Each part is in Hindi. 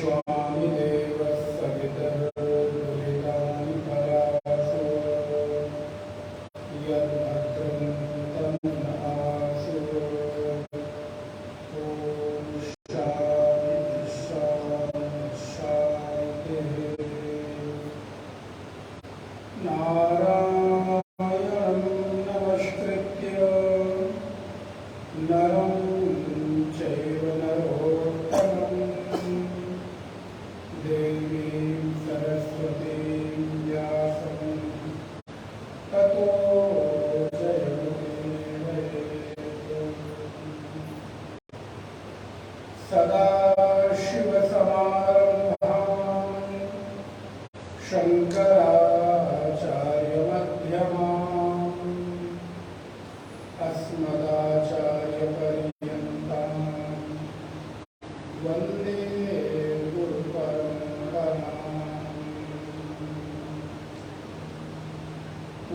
विश्वानि देवः सवितर्दुरितानि परासो यद्भद्रं तन्नआसो। ॐ शान्ति शान्ति शान्तिः। नारायणं नमस्कृत्य नरं चैव नरोत्तमं देवीं सरस्वतीं व्यासं ततो जयमुदीरये। सदाशिवसमारम्भां शङ्कराचार्यमध्यमाम् अस्मदाचार्यपर्यन्तां वन्दे गुरुपरम्पराम्।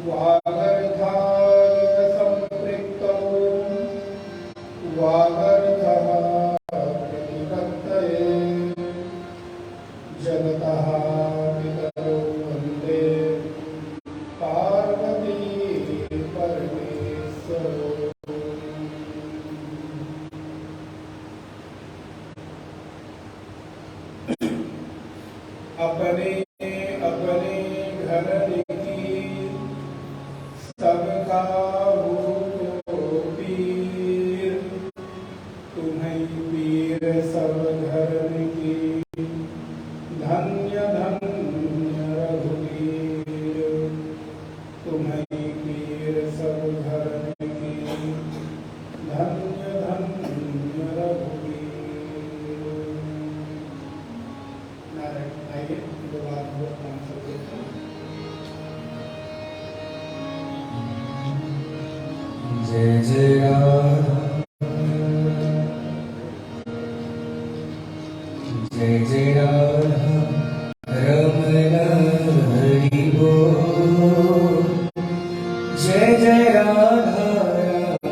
वागर्धाविव सम्पृक्तौ वागर्धः प्रतिपत्तये जगतः पितरौ वन्दे पार्वती परमेश्वरौ। अपने अपने घर की सबका हो तो पीर, तुम्हें पीर सब घर की धन्य धन्य रघुवीर। तुम्हें पीर सब घर की धन्य धन्य रघुवीर। नारायण। आइए दो बार बहुत काम सकते हैं। जय जय राधा, जय जय राधा रमण हरि बोल। जय जय राधा रमण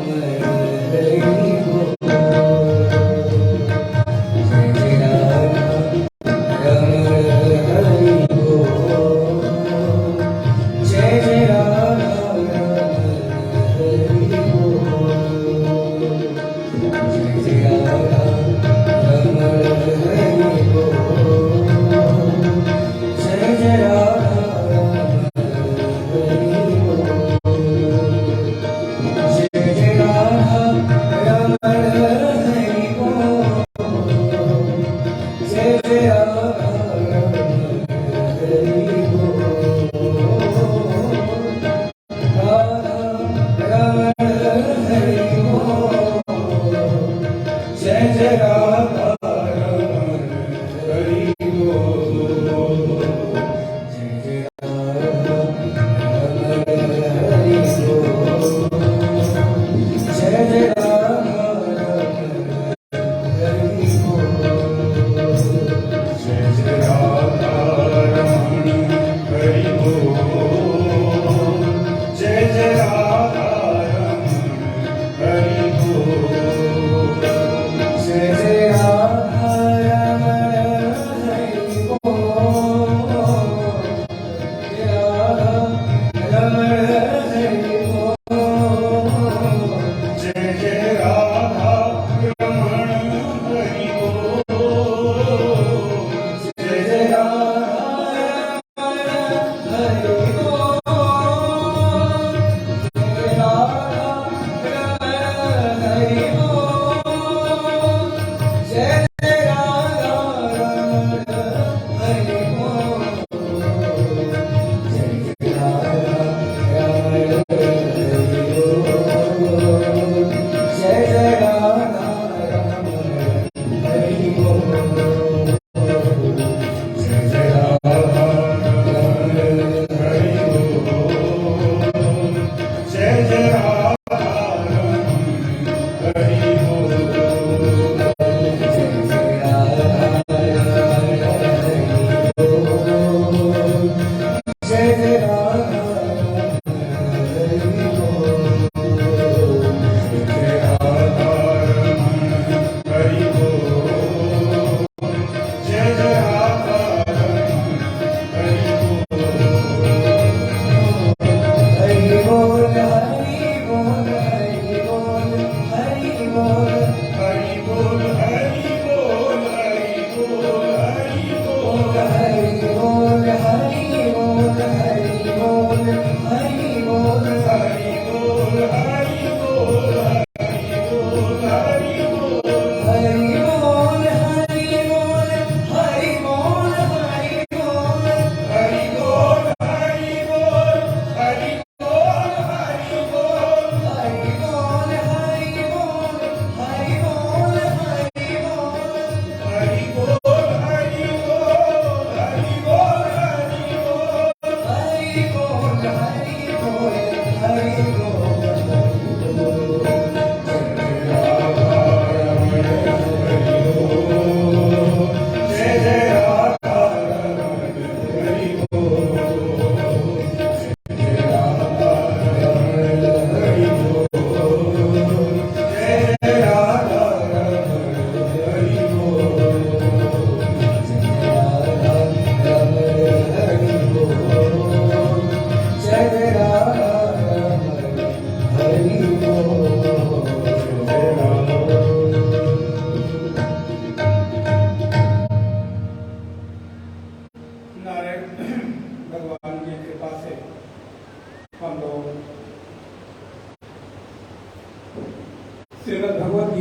हरि बोल। जय जय राधा रमण हरि बोल। जय जय राधा रमण हरि बोल। जय जय राधा रमण हरि बोल। जय जय राधा रमण हरि बोल। जय जय राधा रमण हरि बोल। जय जय राधा रमण हरि बोल। राधा रमण हरि बोल। जय जय राधा रमण हरि बोल। जय जय राधा रमण हरि बोल। जय जय राधा रमण हरि बोल। जय जय राधा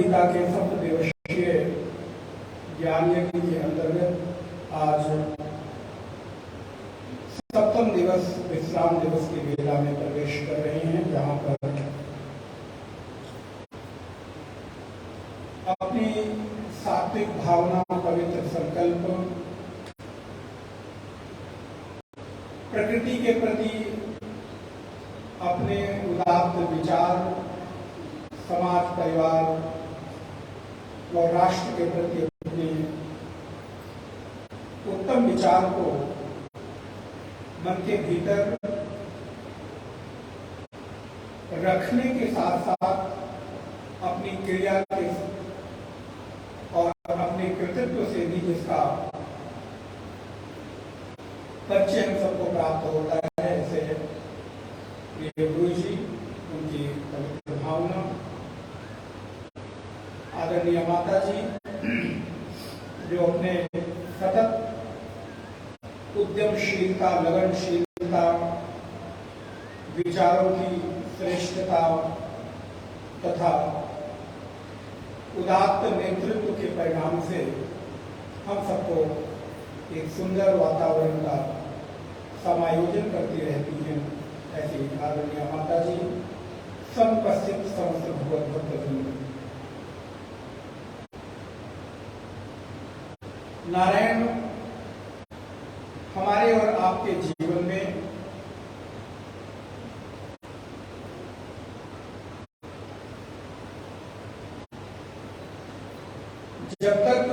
गीता के सप्त दिवसीय ज्ञान यज्ञ के अंतर्गत आज सप्तम दिवस विश्राम दिवस की वेला में प्रवेश कर रहे हैं, जहां पर अपनी सात्विक भावना, पवित्र संकल्प, प्रकृति के प्रति अपने उदात्त विचार, समाज, परिवार और राष्ट्र के प्रति अपने उत्तम विचार को मन के भीतर रखने के साथ साथ अपनी क्रिया के और अपने कृतित्व से भी जिसका परिचय हम सबको प्राप्त होता है, ऐसे प्रिय गुरु जी, उनकी पवित्र भावना, आदरणीय माता जी जो अपने सतत उद्यमशीलता, लगनशीलता, विचारों की श्रेष्ठता तथा उदात्त नेतृत्व के परिणाम से हम सबको एक सुंदर वातावरण का समायोजन करती रहती हैं, ऐसी आदरणीय माता जी, समुपस्थित समस्त भगवत भक्तजन, नारायण हमारे और आपके जीवन में जब तक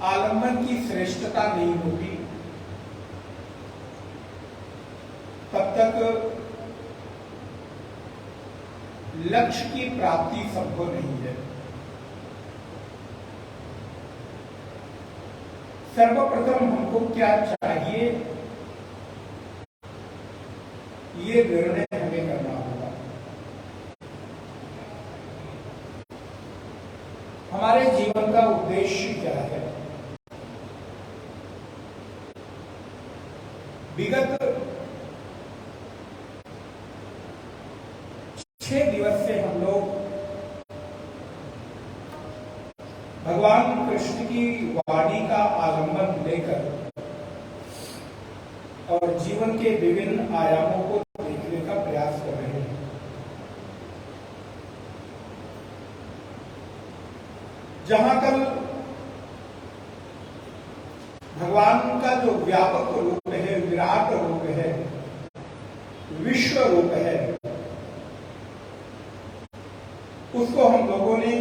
आलंबन की श्रेष्ठता नहीं होगी, तब तक लक्ष्य की प्राप्ति संभव नहीं है। सर्वप्रथम हमको क्या चाहिए, ये निर्णय हमें करना होगा। हमारे जीवन का उद्देश्य क्या है? विगत 6 दिवस से हम लोग भगवान कृष्ण की वाणी का आलंबन लेकर और जीवन के विभिन्न आयामों को देखने का प्रयास कर रहे हैं। जहां कल भगवान का जो व्यापक रूप है, विराट रूप है, विश्व रूप है, उसको हम लोगों ने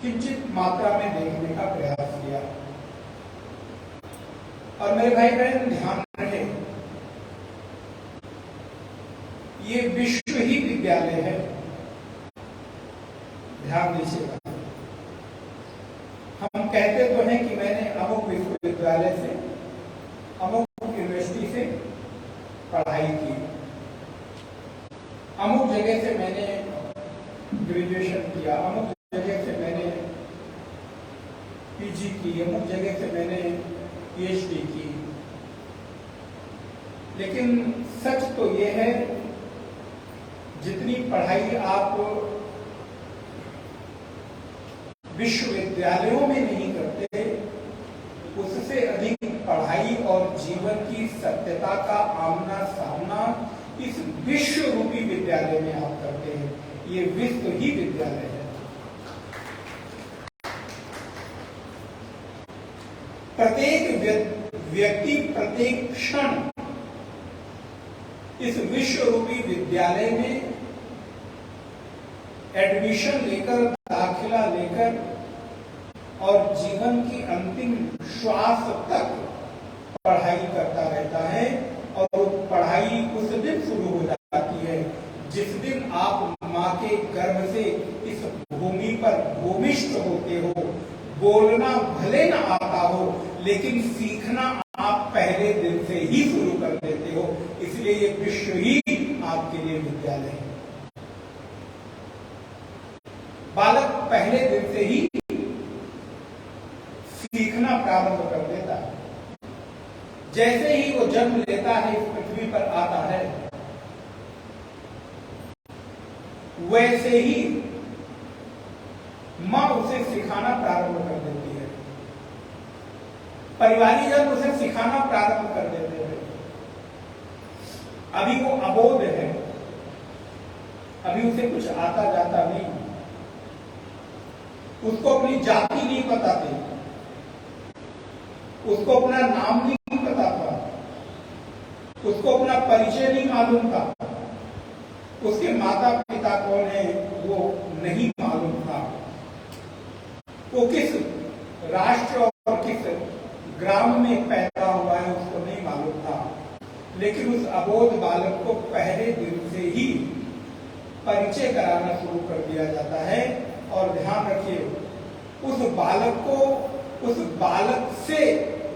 किंचित मात्रा में देखने का प्रयास किया। और मेरे भाई बहन ध्यान रहे, ये विश्व ही विद्यालय है, ध्यान दीजिएगा। हम कहते तो हैं कि मैंने अमुक विश्वविद्यालय से, अमुक यूनिवर्सिटी से पढ़ाई की, अमुक जगह से मैंने ग्रेजुएशन किया, अमुक जगह से मैंने पीजी की, अमुक जगह से मैंने पीएचडी की। लेकिन सच तो ये है, जितनी पढ़ाई आप विश्वविद्यालयों में नहीं करते, उससे अधिक पढ़ाई और जीवन की सत्यता का आमना सामना इस विश्व रूपी विद्यालय में आप करते हैं। ये विश्व ही विद्यालय है। प्रत्येक व्यक्ति, प्रत्येक क्षण इस विश्व रूपी विद्यालय में एडमिशन लेकर, दाखिला लेकर और जीवन की अंतिम श्वास तक पढ़ाई करता रहता है। और पढ़ाई उस दिन शुरू हो जाती है जिस दिन आप मां के गर्भ से इस भूमि पर भूमिष्ठ होते हो। बोलना भले न आता हो, लेकिन सीखना आप पहले दिन से ही शुरू कर देते हो। इसलिए ये विश्व ही आपके लिए विद्यालय है। बालक पहले दिन से ही सीखना प्रारंभ कर देता है। जैसे ही वो जन्म लेता है, इस पृथ्वी पर आता है, वैसे ही मां उसे सिखाना प्रारंभ कर देती है। परिवारीजन उसे सिखाना प्रारंभ कर देते हैं। अभी वो अबोध है, अभी उसे कुछ आता जाता नहीं, उसको अपनी जाति नहीं पता थी, उसको अपना नाम नहीं पता था, उसको अपना परिचय नहीं मालूम था, उसके माता पिता कौन है वो नहीं मालूम था, वो किस राष्ट्र और किस ग्राम में पैदा हुआ है उसको नहीं मालूम था। लेकिन उस अबोध बालक को पहले दिन से ही परिचय कराना शुरू कर दिया जाता है। और ध्यान रखिए, उस बालक से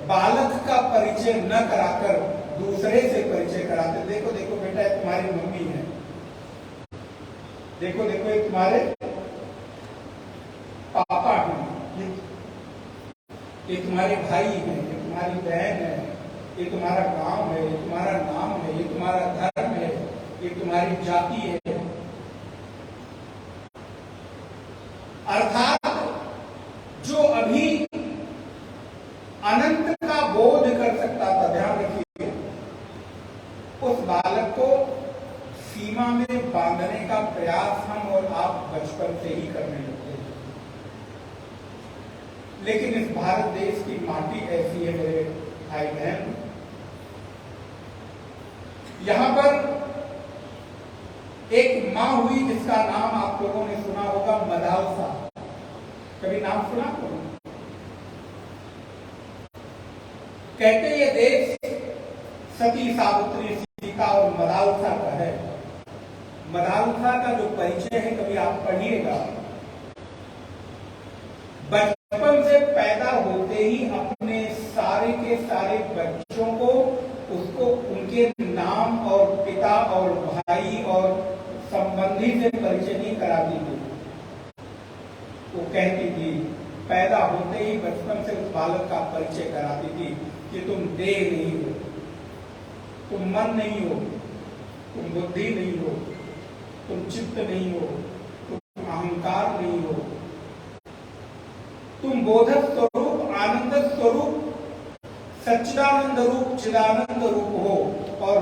बालक का परिचय न कराकर दूसरे से परिचय कराते। देखो देखो बेटा, ये तुम्हारी मम्मी है, देखो देखो ये तुम्हारे पापा हैं, ये तुम्हारे भाई हैं, ये तुम्हारी बहन है, ये तुम्हारा गांव है, ये तुम्हारा नाम है, ये तुम्हारा धर्म है, ये तुम्हारी जाति है। अर्थात जो अभी अनंत का बोध कर सकता था, ध्यान रखिए, उस बालक को सीमा में बांधने का प्रयास हम और आप बचपन से ही करने लगते हैं। लेकिन इस भारत देश की माटी ऐसी है मेरे भाई बहन, यहां पर एक मां हुई जिसका नाम आप लोगों ने सुना होगा, मदालसा। कभी नाम सुना? कहते ये देश सती सावित्री सीता और मदालसा का है। मदालसा का जो परिचय है कभी आप पढ़िएगा, बचपन से पैदा होते ही अपने सारे के सारे बच्चों को उसको उनके नाम और पिता और भाई और संबंधी से परिचय नहीं कराती थी। वो कहती थी, पैदा होते ही बचपन से उस बालक का परिचय कराती थी कि तुम देह नहीं हो, तुम मन नहीं हो, तुम बुद्धि नहीं हो, तुम चित्त नहीं हो, तुम अहंकार नहीं हो, तुम बोधक स्वरूप, आनंद स्वरूप, सच्चिदानंद रूप, चिदानंद रूप हो। और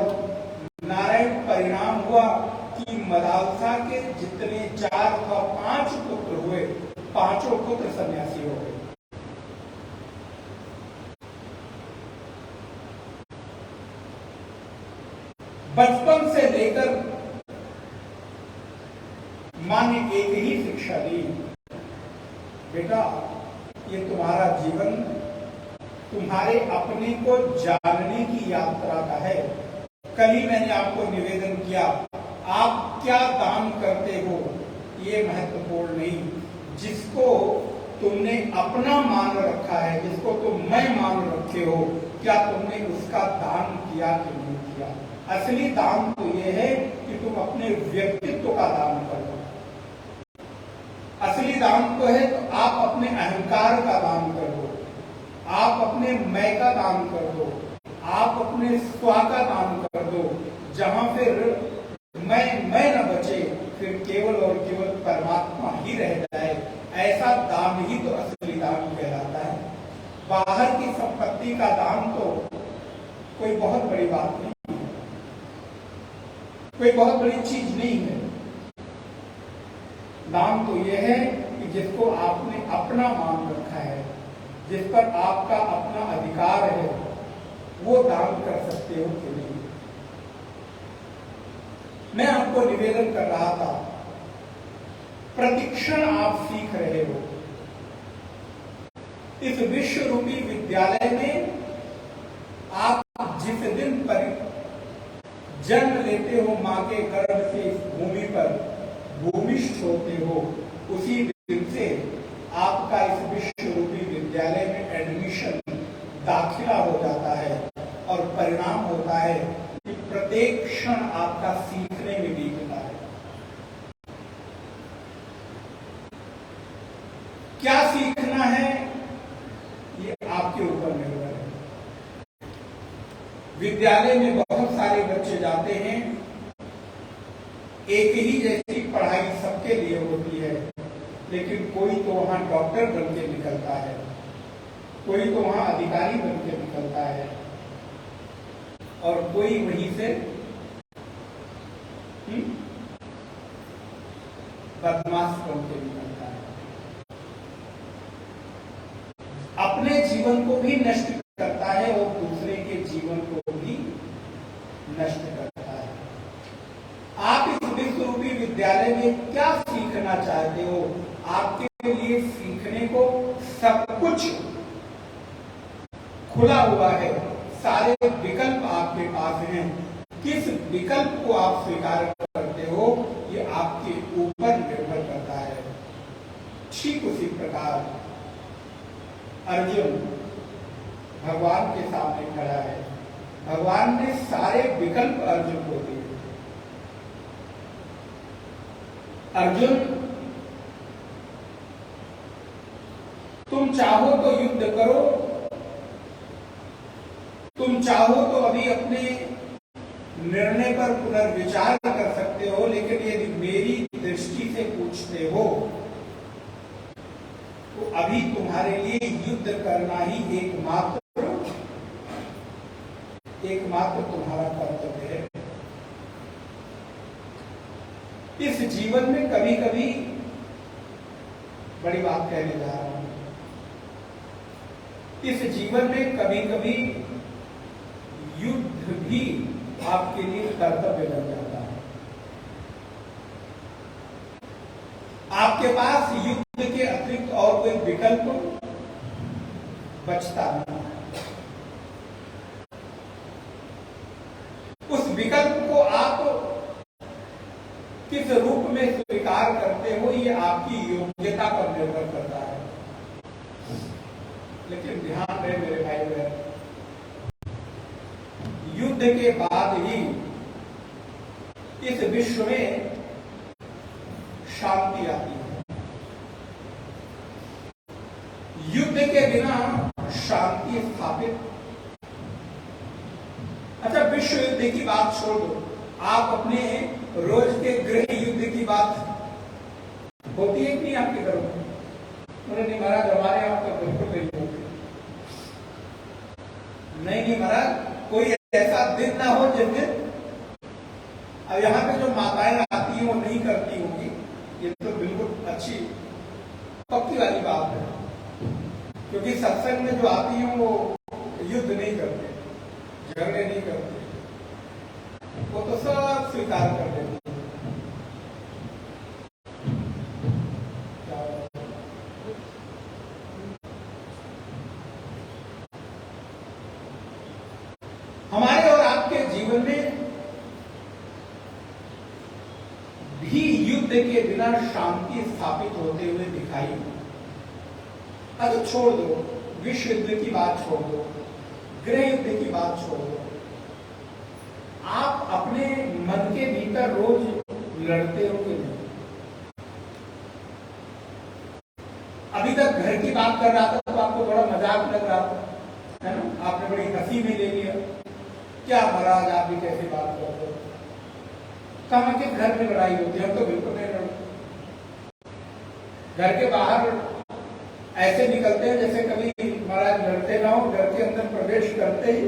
नारायण परिणाम हुआ कि मदालसा के जितने 4 व 5 पुत्र हुए, 5 पुत्र सन्यासी हो गए। बचपन से लेकर मां ने एक ही शिक्षा दी, बेटा ये तुम्हारा जीवन तुम्हारे अपने को जानने की यात्रा का है। कल ही मैंने आपको निवेदन किया, आप क्या दान करते हो ये महत्वपूर्ण नहीं, जिसको तुमने अपना मान रखा है, जिसको तुम मैं मान रखे हो, क्या तुमने उसका दान किया कि नहीं किया। असली दान तो ये है कि तुम अपने व्यक्तित्व का दान करो। असली दान तो है तो आप अपने अहंकार का दान कर दो, आप अपने मैं का दान कर दो, आप अपने स्व का दान कर दो। जहां फिर मैं न बचे, फिर केवल और केवल परमात्मा ही रह जाए, ऐसा दान ही तो असली दान कहलाता है। बाहर की संपत्ति का दान तो कोई बहुत बड़ी बात नहीं है, कोई बहुत बड़ी चीज नहीं है। दान तो यह है कि जिसको आपने अपना मान रखा है, जिस पर आपका अपना अधिकार है, वो दान कर सकते हो कि नहीं। मैं आपको निवेदन कर रहा था, प्रतिक्षण आप सीख रहे हो। इस विश्व रूपी विद्यालय में आप जिस दिन पर जन्म लेते हो, मां के गर्भ से इस भूमि पर भूमिष्ठ होते हो, उसी दिन से आपका इस विश्व रूपी विद्यालय में एडमिशन, दाखिला हो जाता है। और परिणाम होता है कि प्रत्येक क्षण आपका सीखने में बीतता है। क्या सीखना है ये आपके ऊपर निर्भर है। विद्यालय में बहुत सारे बच्चे जाते हैं, एक ही जैसी पढ़ाई सबके लिए होती है, लेकिन कोई तो वहां डॉक्टर बन के निकलता है, कोई तो वहां अधिकारी बन के निकलता है, और कोई वहीं से बदमाश बन के निकलता है। अपने जीवन को भी नष्ट करता है और दूसरे के जीवन को भी नष्ट करता है। आप इस विश्व रूपी विद्यालय में क्या सीखना चाहते हो? आपके लिए सीखने को सब कुछ खुला हुआ है, सारे विकल्प आपके पास हैं। किस विकल्प को आप स्वीकार करते हो, ये आपके ऊपर निर्भर करता है। ठीक उसी प्रकार अर्जुन भगवान के सामने खड़ा है, भगवान ने सारे विकल्प अर्जुन को दिए। अर्जुन, तुम चाहो तो युद्ध करो, तुम चाहो तो अभी अपने निर्णय पर पुनर्विचार कर सकते हो, लेकिन यदि मेरी दृष्टि से पूछते हो तो अभी तुम्हारे लिए युद्ध करना ही एकमात्र तुम्हारा कर्तव्य है। इस जीवन में कभी कभी, बड़ी बात कहने जा रहा हूं, इस जीवन में कभी कभी युद्ध भी आपके लिए कर्तव्य बन जाता है। आपके पास युद्ध के अतिरिक्त और कोई विकल्प बचता नहीं। उस विकल्प को आप किस रूप में स्वीकार करते हो, ये आपकी योग्यता पर निर्भर करता है। लेकिन ध्यान रहे मेरे भाई बहन, युद्ध के बाद ही इस विश्व में शांति आती है। युद्ध के बिना शांति स्थापित, अच्छा विश्व युद्ध की बात छोड़ दो, आप अपने रोज के गृह युद्ध की बात होती है कि नहीं आपके घरों में? नहीं महाराज, हमारे यहाँ तो बिल्कुल नहीं होती। नहीं महाराज, कोई ऐसा दिन ना हो जिस दिन, अब यहाँ पे जो माताएं आती हैं वो नहीं करती होंगी, ये तो बिल्कुल अच्छी पक्की वाली बात है, क्योंकि सत्संग में जो आती हैं वो युद्ध नहीं करते, झगड़े नहीं करते, वो तो सब स्वीकार कर देते। हमारे और आपके जीवन में भी युद्ध के बिना शांति स्थापित होते हुए दिखाई। अब छोड़ दो, विश्व युद्ध की बात छोड़ दो, गृह युद्ध की बात छोड़ दो, आप अपने मन के भीतर रोज लड़ते हो कि नहीं? अभी तक घर की बात कर रहा था तो आपको बड़ा मजाक लग रहा था, है ना? आपने बड़ी हंसी में ले लिया, क्या महाराज आप भी कैसे बात करते हो? कहा कि घर में लड़ाई होती है, हम तो बिल्कुल नहीं लड़ते। घर के बाहर ऐसे निकलते हैं जैसे कभी महाराज लड़ते ना हो, घर के अंदर प्रवेश करते ही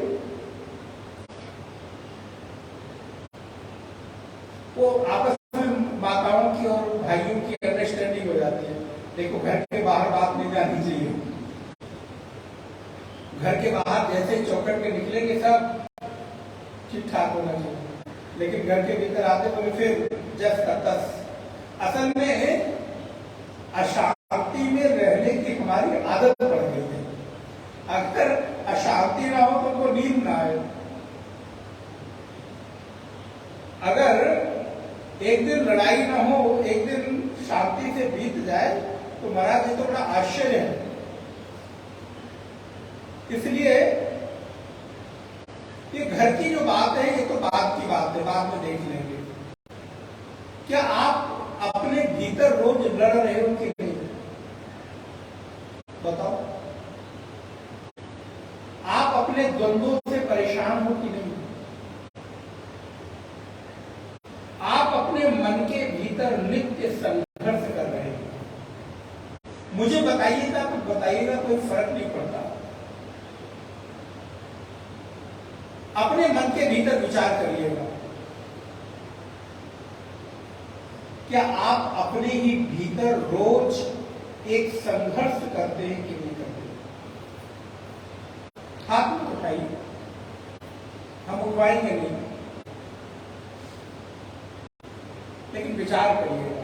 वो आपस में माताओं की और भाइयों की अंडरस्टैंडिंग हो जाती है। देखो, घर के बाहर बात नहीं जानी चाहिए। घर के बाहर जैसे चौकट में निकलेंगे सब ठीक ठाक होना चाहिए, लेकिन घर के भीतर आते बोले फिर जस का तस। असल में अशांति में रहने की हमारी आदत पड़ गई है। अगर अशांति ना हो तो उनको नींद ना आए। अगर एक दिन लड़ाई ना हो, एक दिन शांति से बीत जाए तो महाराज ये तो बड़ा आश्चर्य है। इसलिए ये घर की जो बात है ये तो बात की बात है, बाद में देख लेंगे। क्या आप अपने भीतर रोज लड़ रहे हो कि नहीं? बताओ, आप अपने द्वंद्वों से परेशान हो कि नहीं? बताइएगा तो बताइएगा, कोई फर्क नहीं पड़ता। अपने मन के भीतर विचार करिएगा, क्या आप अपने ही भीतर रोज एक संघर्ष करते हैं कि नहीं करते? हाथ में उठाइए, हम उठवाएंगे नहीं, लेकिन विचार करिएगा।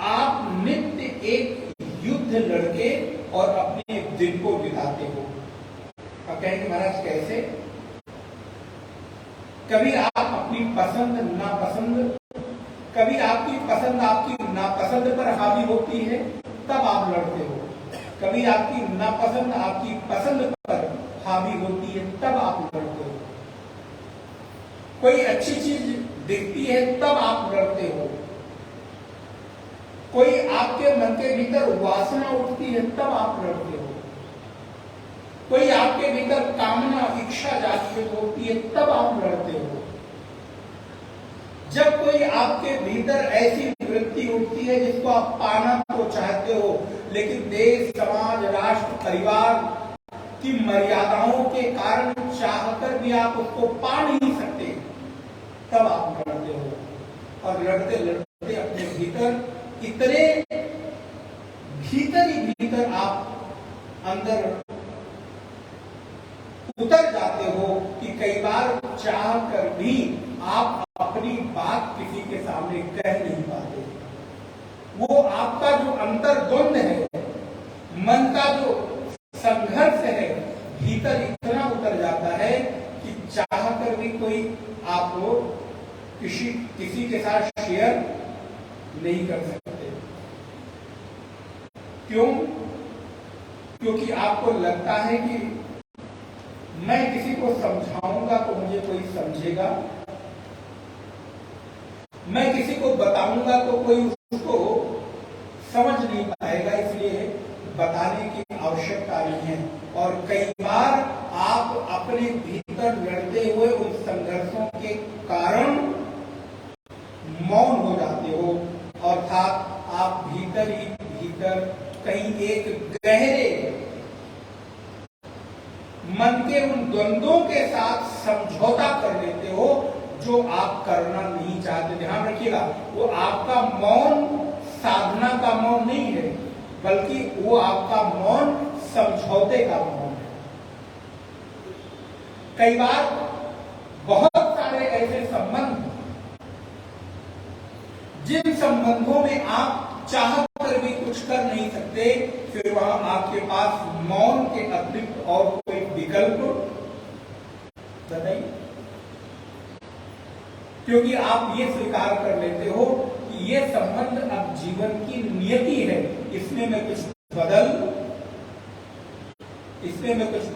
आप नित्य एक युद्ध लड़के और अपने दिन को बिताते हो। अब कहेंगे महाराज कैसे? कभी आप अपनी पसंद नापसंद, कभी आपकी पसंद आपकी नापसंद पर हावी होती है, तब आप लड़ते हो। कभी आपकी नापसंद आपकी पसंद पर हावी होती है, तब आप लड़ते हो। कोई अच्छी चीज दिखती है, तब आप लड़ते हो। कोई आपके मन के भीतर वासना उठती है, तब आप लड़ते हो। कोई आपके भीतर कामना इच्छा जागृत होती है, तब आप लड़ते हो। जब कोई आपके भीतर ऐसी वृत्ति उठती है जिसको आप पाना तो चाहते हो, लेकिन देश समाज राष्ट्र परिवार की मर्यादाओं के कारण चाहकर भी आप उसको पा नहीं सकते, तब आप लड़ते हो। और लड़ते लड़ते अपने भीतर इतने भीतर ही भीतर आप अंदर उतर जाते हो कि कई बार चाह कर भी आप अपनी बात किसी के सामने कह नहीं पाते। वो आपका जो अंतर्द्वंद है, मन का जो संघर्ष है, भीतर इतना उतर जाता है कि चाह कर भी कोई आपको किसी के साथ शेयर नहीं कर सकते। क्यों? क्योंकि आपको लगता है कि मैं किसी को समझाऊंगा तो मुझे कोई समझेगा, मैं किसी को बताऊंगा तो कोई उसको समझ नहीं पाएगा, इसलिए बताने की आवश्यकता नहीं है। और कई बार आप अपने भीतर लड़ते हुए उन संघर्षों के कारण मौन हो जाते हो, अर्थात आप भीतर ही भीतर कहीं एक गहरे मन के उन द्वंद्वों के साथ समझौता कर लेते हो जो आप करना नहीं चाहते। ध्यान रखिएगा, वो आपका मौन साधना का मौन नहीं है, बल्कि वो आपका मौन समझौते का मौन है। कई बार बहुत सारे ऐसे संबंध, जिन संबंधों में आप चाहकर भी कुछ कर नहीं सकते, फिर वहां आपके पास मौन के अतिरिक्त और कोई विकल्प बताइए। क्योंकि आप ये स्वीकार कर लेते हो कि ये संबंध अब जीवन की नियति है, इसमें मैं कुछ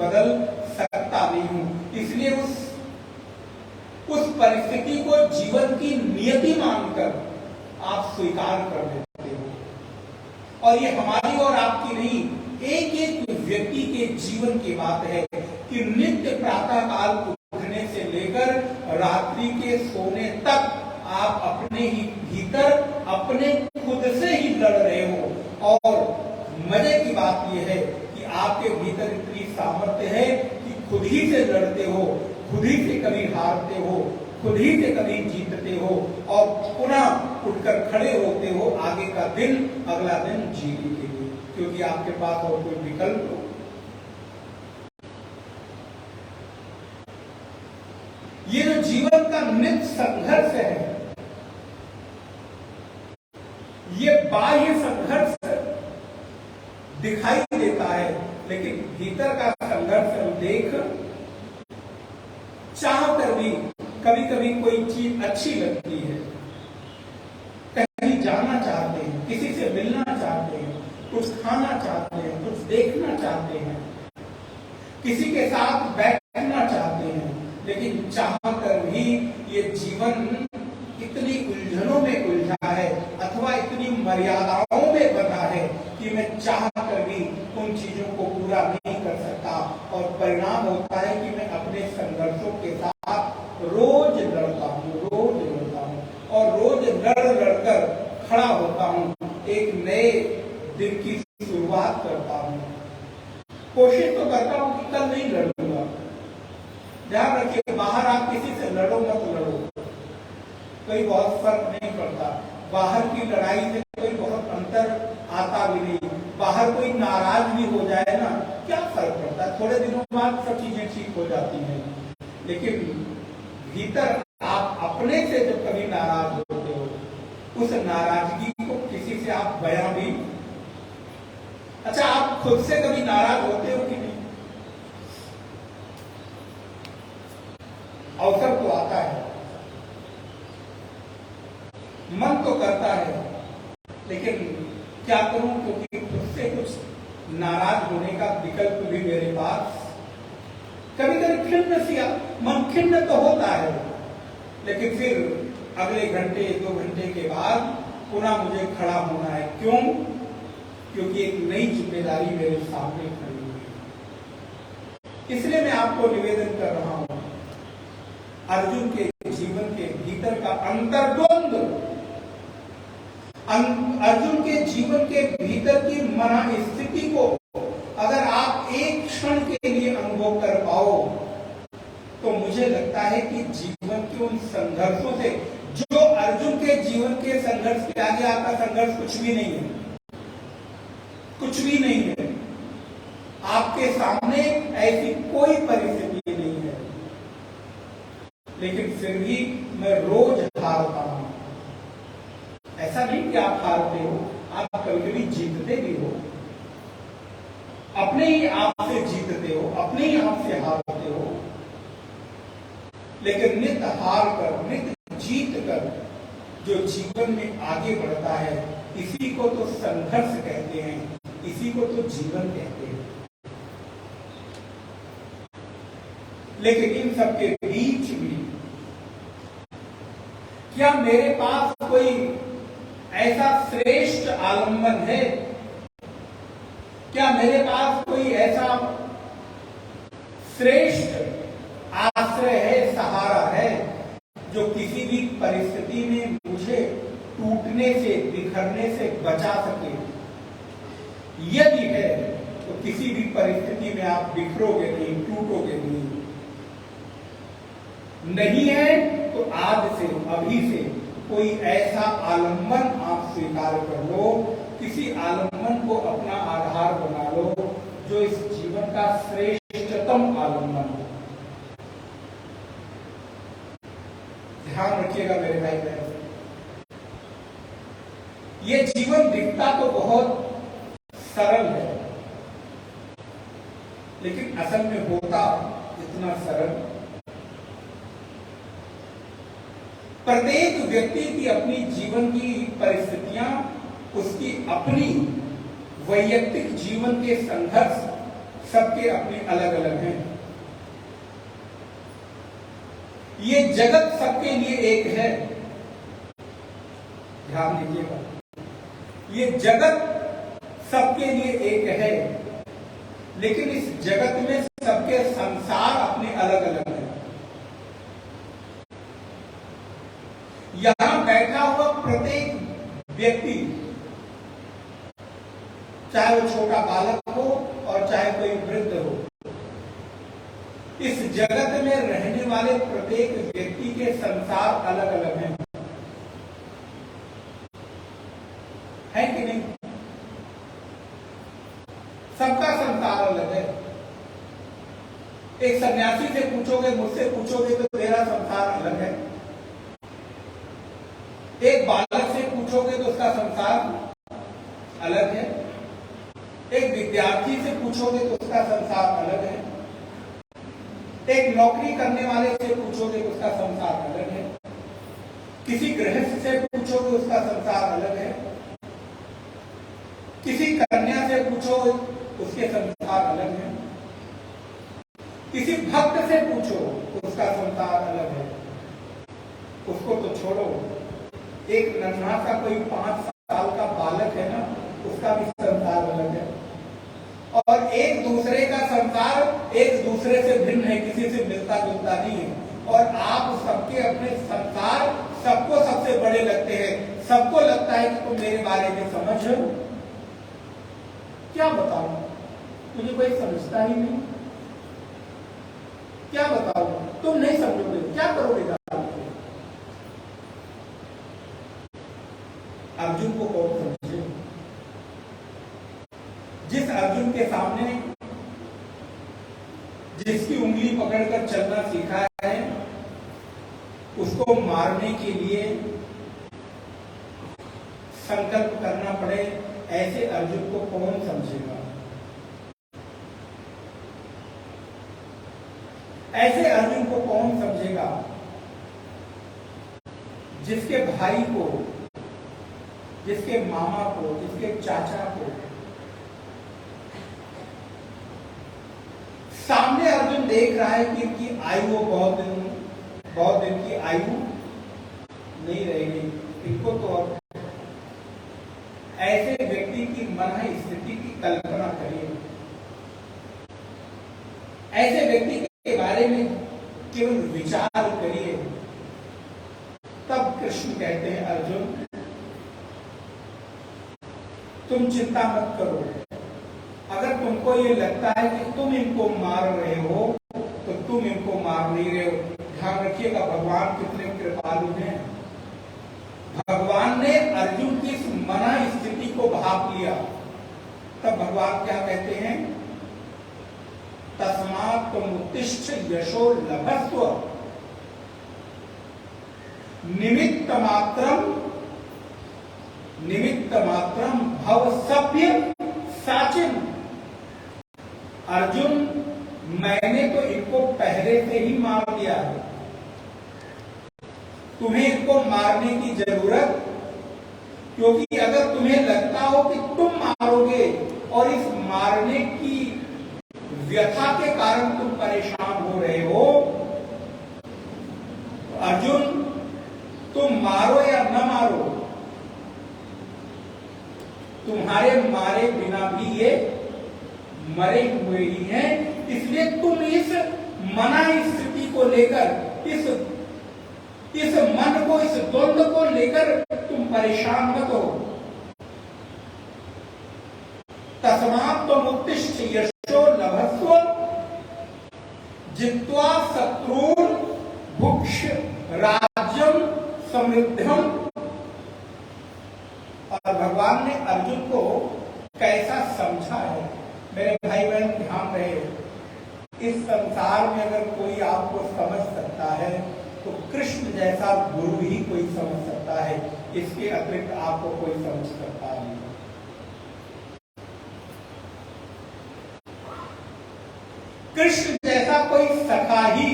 बदल सकता नहीं हूं। इसलिए उस परिस्थिति को जीवन की नियति मानकर आप स्वीकार कर लेते हो। और ये हमारी और आपकी नहीं, एक एक व्यक्ति के जीवन की बात है कि नित्य प्रातः काल उठने से लेकर रात्रि के सोने तक आप अपने ही भीतर अपने खुद से ही लड़ रहे हो। और मजे की बात यह है कि आपके भीतर इतनी सामर्थ्य है कि खुद ही से लड़ते हो, खुद ही से कभी हारते हो, खुद ही से कभी जीतते हो और पुनः उठकर खड़े होते हो आगे का दिन, अगला दिन जीने के लिए, क्योंकि आपके पास और कोई विकल्प हो। ये जो जीवन का नित्य संघर्ष है, ये बाह्य संघर्ष दिखाई देता है, लेकिन भीतर का संघर्ष हम देख चाह कर भी कभी कभी कोई चीज अच्छी लगती है, कहीं जाना चाहते हैं, किसी से मिलना चाहते हैं, कुछ खाना चाहते हैं, कुछ देखना चाहते हैं, किसी के साथ बैठना चाहते हैं, लेकिन चाह कर भी ये जीवन इतनी उलझनों में उलझा है अथवा इतनी मर्यादाओं में बंधा है कि मैं चाह कर भी उन चीजों को पूरा नहीं कर सकता। और परिणाम होता है कि मैं अपने संघर्षों के साथ रोज लड़ता हूँ और रोज लड़ लड़कर खड़ा होता हूँ, एक नए दिन की शुरुआत करता हूँ, कोशिश तो करता हूँ कि कल नहीं लड़ूंगा। ध्यान रखिए, बाहर आप किसी से लड़ो मत लड़ो, कोई बहुत फर्क नहीं पड़ता। बाहर की लड़ाई से कोई बहुत अंतर आता भी नहीं। बाहर कोई नाराज भी हो जाए ना, क्या फर्क पड़ता है, थोड़े दिनों बाद सब चीजें ठीक हो जाती हैं। लेकिन भीतर आप अपने से जब कभी नाराज होते हो, उस नाराजगी को किसी से आप बयां भी, अच्छा आप खुद से कभी नाराज होते हो कि नहीं? अवसर तो आता है, मन तो करता है, लेकिन क्या करूं, क्योंकि खुद से कुछ नाराज होने का विकल्प भी मेरे पास, कभी कभी खिन्न सी मन खिन्न तो होता है, लेकिन फिर अगले घंटे 2 घंटे के बाद पुनः मुझे खड़ा होना है। क्यों? क्योंकि एक नई जिम्मेदारी मेरे सामने खड़ी हुई है। इसलिए मैं आपको निवेदन कर रहा हूं, अर्जुन के जीवन के भीतर का अंतर्द्वंद, अर्जुन के जीवन के भीतर की मना स्थिति को अगर आप एक क्षण के लिए अनुभव कर पाओ, तो मुझे लगता है कि जीवन के उन संघर्षों से, जो अर्जुन के जीवन के संघर्ष के आगे आपका संघर्ष कुछ भी नहीं है, कुछ भी नहीं है। आपके सामने ऐसी कोई परिस्थिति नहीं है, लेकिन फिर भी मैं रोज हारता हूं। ऐसा नहीं कि आप हारते हो, आप कभी कभी जीतते भी हो, अपने ही आप से जीतते हो, अपने ही आप से हारते हो, लेकिन नित हार कर, नित जीत कर जो जीवन में आगे बढ़ता है, इसी को तो संघर्ष कहते हैं, इसी को तो जीवन कहते हैं। लेकिन इन सबके बीच भी क्या मेरे पास कोई ऐसा श्रेष्ठ आलंबन है? क्या मेरे पास कोई ऐसा श्रेष्ठ आश्रय है, सहारा है, जो किसी भी परिस्थिति में मुझे टूटने से, बिखरने से बचा सके? यदि है तो किसी भी परिस्थिति में आप बिखरोगे नहीं, टूटोगे नहीं। नहीं है तो आज से, अभी से कोई ऐसा आलंबन आप स्वीकार कर लो, किसी आलंबन को अपना आधार बना लो, जो इस जीवन का श्रेष्ठतम आलंबन हो। ध्यान रखिएगा मेरे भाई बहन, ये जीवन दिखता तो बहुत सरल है, लेकिन असल में होता इतना सरल। प्रत्येक व्यक्ति की अपनी जीवन की परिस्थितियां, उसकी अपनी वैयक्तिक जीवन के संघर्ष सबके अपने अलग अलग हैं। ये जगत सबके लिए एक है, ध्यान दीजिएगा, ये जगत सबके लिए एक है, लेकिन इस जगत में सबके संसार अपने अलग अलग हैं। यहां बैठा हुआ प्रत्येक व्यक्ति, चाहे वो छोटा बालक हो और चाहे कोई वृद्ध हो, इस जगत में रहने वाले प्रत्येक व्यक्ति के संसार अलग अलग हैं, है कि नहीं? सबका संसार अलग है। एक सन्यासी से पूछोगे, मुझसे पूछोगे तो तेरा संसार अलग है। एक बालक से पूछोगे तो उसका संसार अलग है। एक विद्यार्थी से पूछोगे तो उसका संसार अलग है। एक नौकरी करने वाले से पूछोगे तो उसका संसार अलग है। किसी गृहस्थ से पूछोगे उसका संसार अलग है। किसी कन्या से पूछो उसके संसार अलग है। किसी भक्त से पूछो उसका संसार अलग है। उसको तो छोड़ो, एक नन्हा सा कोई 5 साल का बालक है ना, उसका भी संसार अलग है। और एक दूसरे का संसार एक दूसरे से भिन्न है, किसी से मिलता जुलता नहीं है। और आप सबके अपने संसार सबको सबसे बड़े लगते हैं। सबको लगता है कि तुम मेरे बारे में समझ क्या बताऊं, मुझे कोई समझता ही नहीं, क्या बताऊं, तुम नहीं समझोगे, क्या करोगे जाकर? अर्जुन को कौन समझे? जिस अर्जुन के सामने जिसकी उंगली पकड़कर चलना सीखा है, उसको मारने के लिए संकल्प करना पड़े, ऐसे अर्जुन को कौन समझेगा? ऐसे अर्जुन को कौन समझेगा जिसके भाई को, जिसके मामा को, जिसके चाचा को सामने अर्जुन देख रहा है कि इनकी आयु बहुत दिन की आयु नहीं रहेगी, इनको तो ऐसे व्यक्ति की मन स्थिति की कल्पना करिए, ऐसे व्यक्ति के बारे में केवल विचार करिए। तब कृष्ण कहते हैं अर्जुन तुम चिंता मत करो, अगर तुमको ये लगता है कि तुम इनको मार रहे हो तो तुम इनको मार नहीं रहे हो। ध्यान रखिएगा भगवान कितने कृपालु हैं। भगवान ने अर्जुन की इस मना स्थिति को भाप लिया। तब भगवान क्या कहते हैं? तस्मात् त्वमुत्तिष्ठ यशो लभस्व निमित्त मात्रम भव सभ्य साचिन। अर्जुन मैंने तो इनको पहले से ही मार दिया है, तुम्हें इनको मारने की जरूरत, क्योंकि अगर तुम्हें लगता हो कि तुम मारोगे और इस मारने की व्यथा के कारण तुम परेशान हो रहे हो, तो अर्जुन तुम मारो या न मारो, तुम्हारे मारे बिना भी ये मरे हुए ही हैं। इसलिए तुम इस मना स्थिति को लेकर, इस मन को, इस द्वंद्व को लेकर तुम परेशान मत हो। तस्मात् त्वमुत्तिष्ठ यशो लभस्व जित्वा शत्रून् भुक्ष राज्यं समृद्धम्। और भगवान ने अर्जुन को कैसा समझा है। मेरे भाई बहन ध्यान रहे, इस संसार में अगर कोई आपको समझ सकता है तो कृष्ण जैसा गुरु ही कोई समझ सकता है, इसके अतिरिक्त आपको कोई समझ सकता नहीं। कृष्ण जैसा कोई सखा ही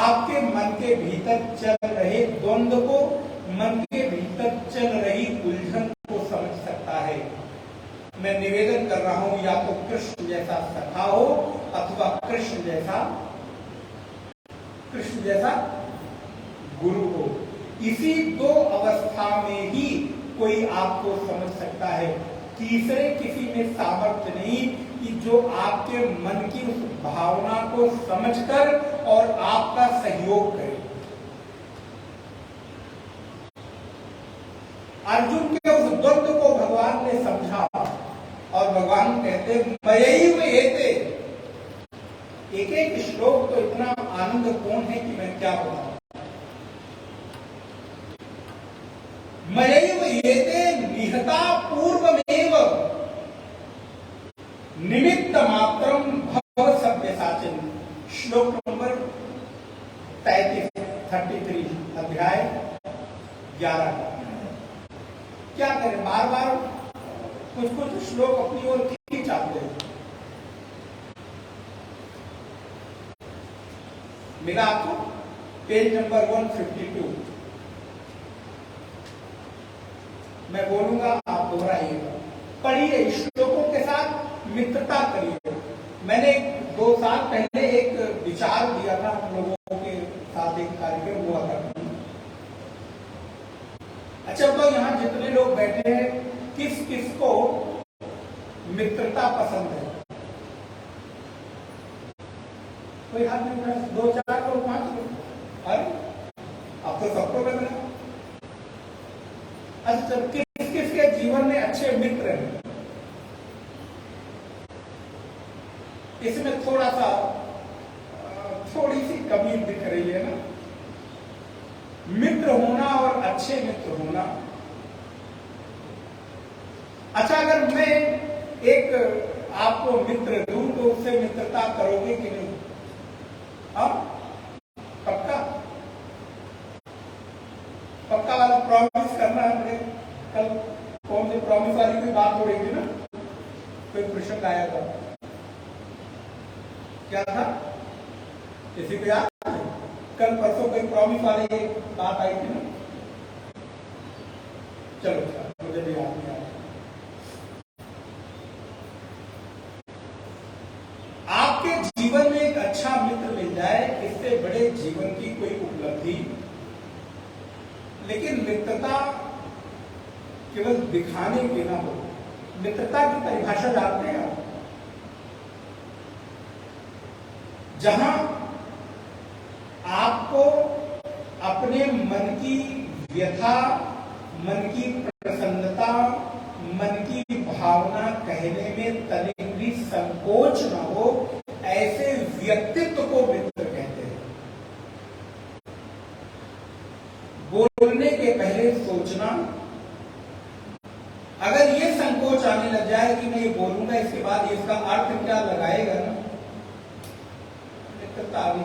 आपके मन के भीतर चल रहे द्वंद्व को, मन के भीतर चल रही उलझन को समझ सकता है। मैं निवेदन कर रहा हूं, या तो कृष्ण जैसा सखा हो अथवा कृष्ण जैसा गुरु हो। इसी दो अवस्था में ही कोई आपको समझ सकता है। तीसरे किसी में सामर्थ्य नहीं कि जो आपके मन की उस भावना को समझकर और आपका सहयोग करे। अर्जुन के उस द्वंद्व को भगवान ने समझा और भगवान कहते मयैव एते। एक एक श्लोक तो इतना आनंदपूर्ण है कि मैं क्या बताऊं। मयैव एते निहता पूर्वमेव निमित्त मात्रम भव सभ्यसाचिन। श्लोक नंबर 33 अध्याय 11। क्या करें, बार बार कुछ श्लोक अपनी ओर खींच आते हैं। मिला आपको? Page number 152। मैं बोलूंगा, आप दोहराइएगा, पढ़िए, श्लोकों के साथ मित्रता करिए। मैंने 2 साल पहले एक विचार दिया था हम लोगों के साथ, एक कार्यक्रम हुआ था। अच्छा, तो यहाँ जितने लोग बैठे हैं, किस किस को मित्रता पसंद है? कोई हाथ नहीं उठाया? 2 4 लोग, 5 लोग। अरे अब तो सबको लग रहा है। अच्छा, किस किस के जीवन में अच्छे मित्र हैं? इसमें थोड़ा सा थोड़ी सी कमी दिख रही है ना। मित्र होना और अच्छे मित्र होना। अच्छा, अगर मैं एक आपको मित्र दूं तो उससे मित्रता करोगे कि नहीं? पक्का पक्का वाला प्रॉमिस करना है मुझे। कल कौन से प्रॉमिस वाली कोई बात हो रही थी ना, कोई प्रश्न आया था, क्या था किसी को याद? कल परसों कोई प्रॉमिस वाली बात आई थी ना। चलो मुझे भी याद नहीं आया। आपके जीवन में एक अच्छा मित्र मिल जाए, इससे बड़े जीवन की कोई उपलब्धि। लेकिन मित्रता केवल दिखाने के ना हो। मित्रता की परिभाषा जानते हैं आप? जहां आपको अपने मन की व्यथा, मन की प्रसन्नता, मन की भावना कहने में तनिक भी संकोच न हो, ऐसे व्यक्तित्व को मित्र कहते हैं। बोलने के पहले सोचना। अगर ये संकोच आने लग जाए कि मैं ये बोलूंगा, इसके बाद इसका अर्थ क्या लगाएगा ना, मित्रता अभी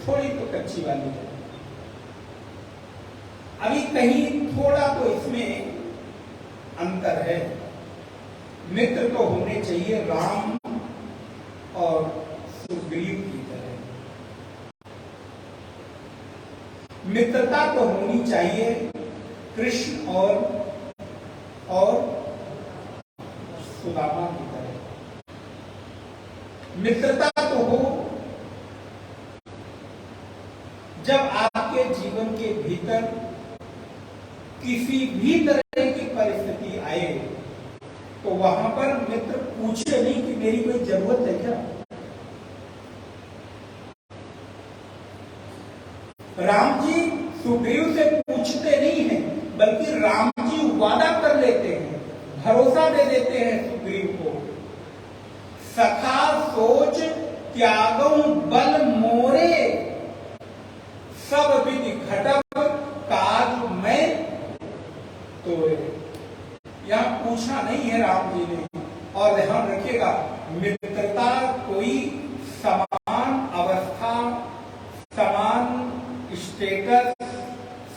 थोड़ी तो कच्ची वाली है। अभी कहीं थोड़ा तो इसमें अंतर है। मित्र तो होने चाहिए राम और सुग्रीव की तरह। मित्रता तो होनी चाहिए कृष्ण और सुदामा की तरह। मित्रता तो हो जब आपके जीवन के भीतर किसी भी तरह की परिस्थिति आए तो वहां पर मित्र पूछे नहीं कि मेरी कोई जरूरत है क्या। राम जी सुग्रीव से पूछते नहीं हैं, बल्कि राम जी वादा कर लेते हैं, भरोसा दे देते हैं सुग्रीव को। सखा सोच त्यागऊ बल मोरे, सब विधि घटब काज में तोरे। यहां पूछना नहीं है राम जी ने। और ध्यान रखिएगा, मित्रता कोई समान अवस्था, समान स्टेटस,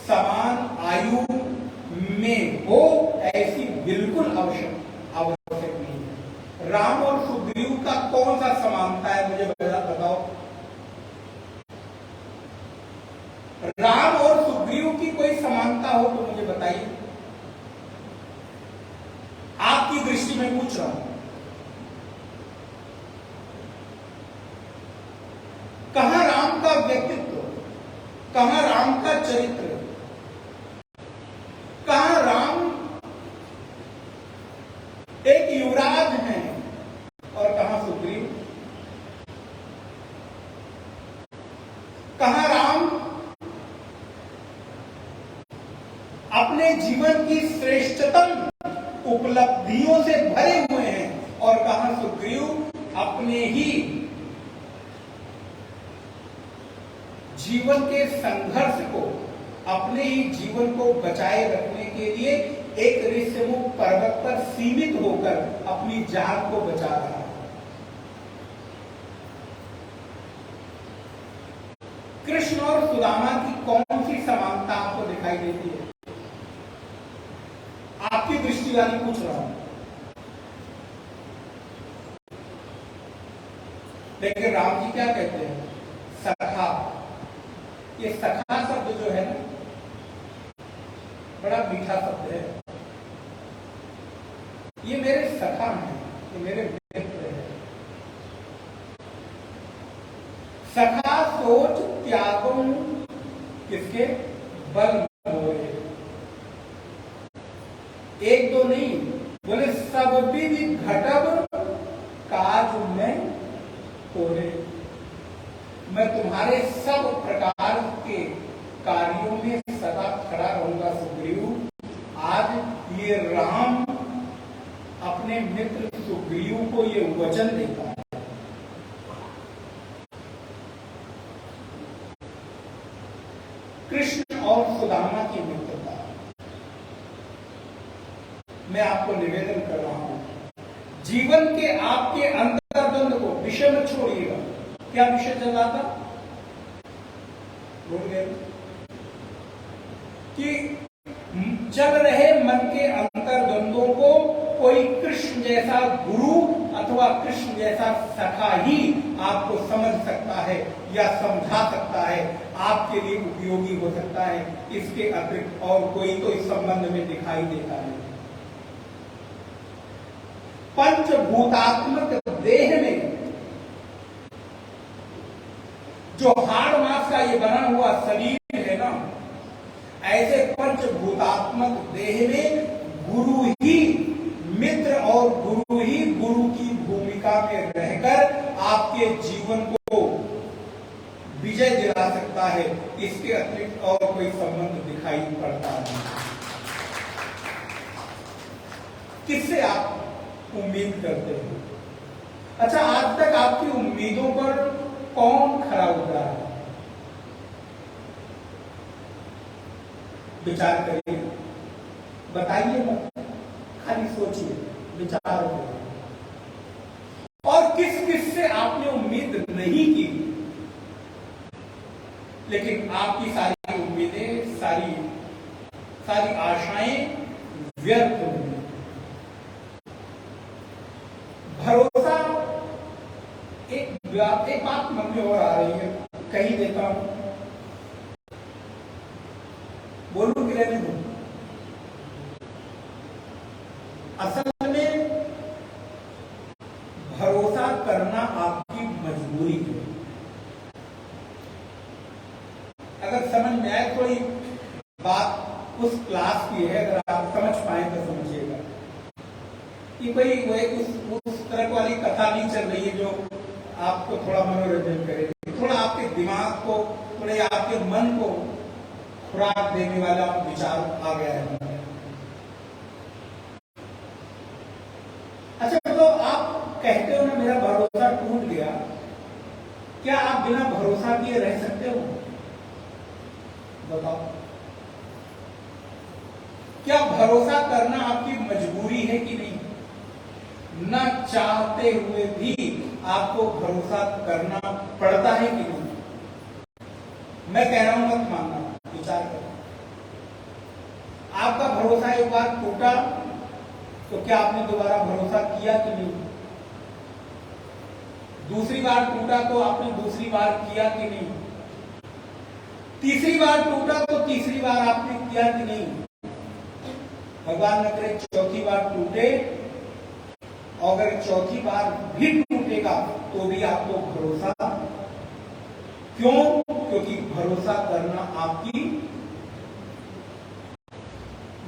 समान आयु में हो, ऐसी बिल्कुल आवश्यक नहीं है। राम और सुग्रीव का कौन सा समानता है, मुझे बताओ। राम और सुग्रीव की कोई समानता हो तो मुझे बताइए। आपकी दृष्टि में पूछ रहा हूं। कहां राम का व्यक्तित्व, कहां राम का चरित्र, कहां राम एक युवराज हैं और कहां सुग्रीव। कहां राम अपने जीवन की श्रेष्ठतम उपलब्धियों से भरे हुए हैं और कहां सुग्रीव अपने ही जीवन के संघर्ष को, अपने ही जीवन को बचाए रखने के लिए एक ऋषिमुख पर्वत पर सीमित होकर अपनी जान को बचा रहा है। कृष्ण और सुदामा की कौन सी समानता आपको दिखाई देती है? आपकी दृष्टि वाली पूछ रहा हूं। लेकिन राम जी क्या कहते हैं? सखा। ये सखा शब्द जो है ना, बड़ा मीठा शब्द है। ये मेरे सखा हैं, ये मेरे मित्र हैं। सखा सोच त्यागों किसके बल मोरे। एक दो नहीं, बोले सब विधि घटब काज में तोरे। मैं तुम्हारे सब प्रकार के कार्यों में सदा खड़ा रहूंगा सुग्रीव। आज ये राम अपने मित्र सुग्रीव को ये वचन देता है। मैं आपको निवेदन कर रहा हूं, जीवन के आपके अंतर्द्वंद को विषय में छोड़िएगा। क्या विषय चल रहा था? भूल गए कि चल रहे मन के अंतर्द्वंदों को कोई कृष्ण जैसा गुरु अथवा कृष्ण जैसा सखा ही आपको समझ सकता है या समझा सकता है, आपके लिए उपयोगी हो सकता है। इसके अतिरिक्त और कोई तो इस संबंध में दिखाई देता नहीं। पंचभूतात्मक देह में जो हाड़ मांस का ये बना हुआ शरीर है ना, ऐसे पंचभूतात्मक देह में गुरु ही मित्र और गुरु ही गुरु की भूमिका में रहकर आपके जीवन को विजय दिला सकता है। इसके अतिरिक्त और कोई संबंध दिखाई पड़ता नहीं। किससे आप उम्मीद करते हो? अच्छा, आज तक आपकी उम्मीदों पर कौन खरा उतरा है? विचार करिए, बताइए मत, खाली सोचिए, विचार करिए। और किस किस से आपने उम्मीद नहीं की, लेकिन आपकी सारी उम्मीदें, सारी आशाएं व्यर्थ हो गई। भरोसा, एक बात मन में और आ रही है, कही देता हूं, बोलूं कि रहने दूं? असल में भरोसा करना आपकी मजबूरी है। अगर समझ में आए, थोड़ी बात उस क्लास की है, अगर आप समझ पाए तो समझिएगा कि कोई उस तरह वाली कथा नहीं चल रही है जो आपको थोड़ा मनोरंजन करेगी, थोड़ा आपके दिमाग को, थोड़े आपके मन को खुराक देने वाला विचार आ गया है। अच्छा, तो आप कहते हो ना मेरा भरोसा टूट गया, क्या आप बिना भरोसा किए रह सकते हो? बताओ, क्या भरोसा करना आपकी मजबूरी है कि नहीं? न चाहते हुए भी आपको भरोसा करना पड़ता है कि नहीं? मैं कह रहा हूं मत मानना, विचार करो। आपका भरोसा एक बार टूटा तो क्या आपने दोबारा भरोसा किया कि नहीं? दूसरी बार टूटा तो आपने दूसरी बार किया कि नहीं? तीसरी बार टूटा तो तीसरी बार आपने किया कि नहीं? भगवान न करे चौथी बार टूटे, और अगर चौथी बार भी टूटेगा तो भी आपको भरोसा, क्यों? क्योंकि भरोसा करना आपकी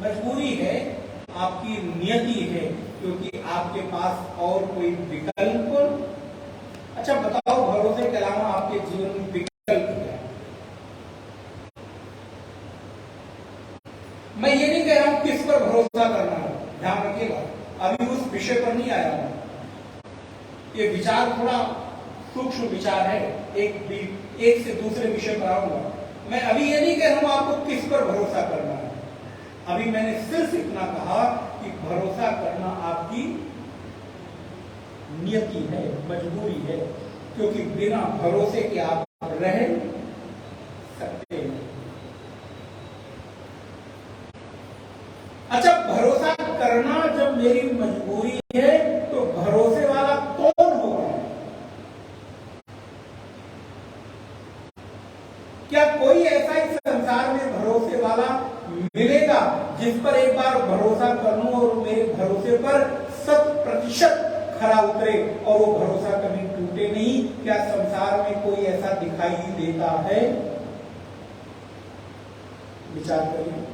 मजबूरी है, आपकी नियति है, क्योंकि आपके पास और कोई विकल्प। अच्छा बताओ, भरोसे के अलावा आपके जीवन में विकल्प क्या है? मैं ये नहीं कह रहा हूं किस पर भरोसा करना है, ध्यान रखिएगा, अभी उस विषय पर नहीं आया हूं। ये विचार थोड़ा सूक्ष्म विचार है, एक से दूसरे विषय पर आऊंगा। मैं अभी ये नहीं कह रहा हूं आपको किस पर भरोसा करना है, अभी मैंने सिर्फ इतना कहा कि भरोसा करना आपकी नियति है, मजबूरी है, क्योंकि बिना भरोसे के आप रह सकते हैं। अच्छा, भरोसा करना जब मेरी मजबूरी है तो भरोसे वाला कौन होगा? क्या कोई ऐसा इस संसार में भरोसे वाला मिलेगा जिस पर एक बार भरोसा कर लूं और मेरे भरोसे पर 100% खरा उतरे और वो भरोसा कभी टूटे नहीं? क्या संसार में कोई ऐसा दिखाई देता है? विचार करिए।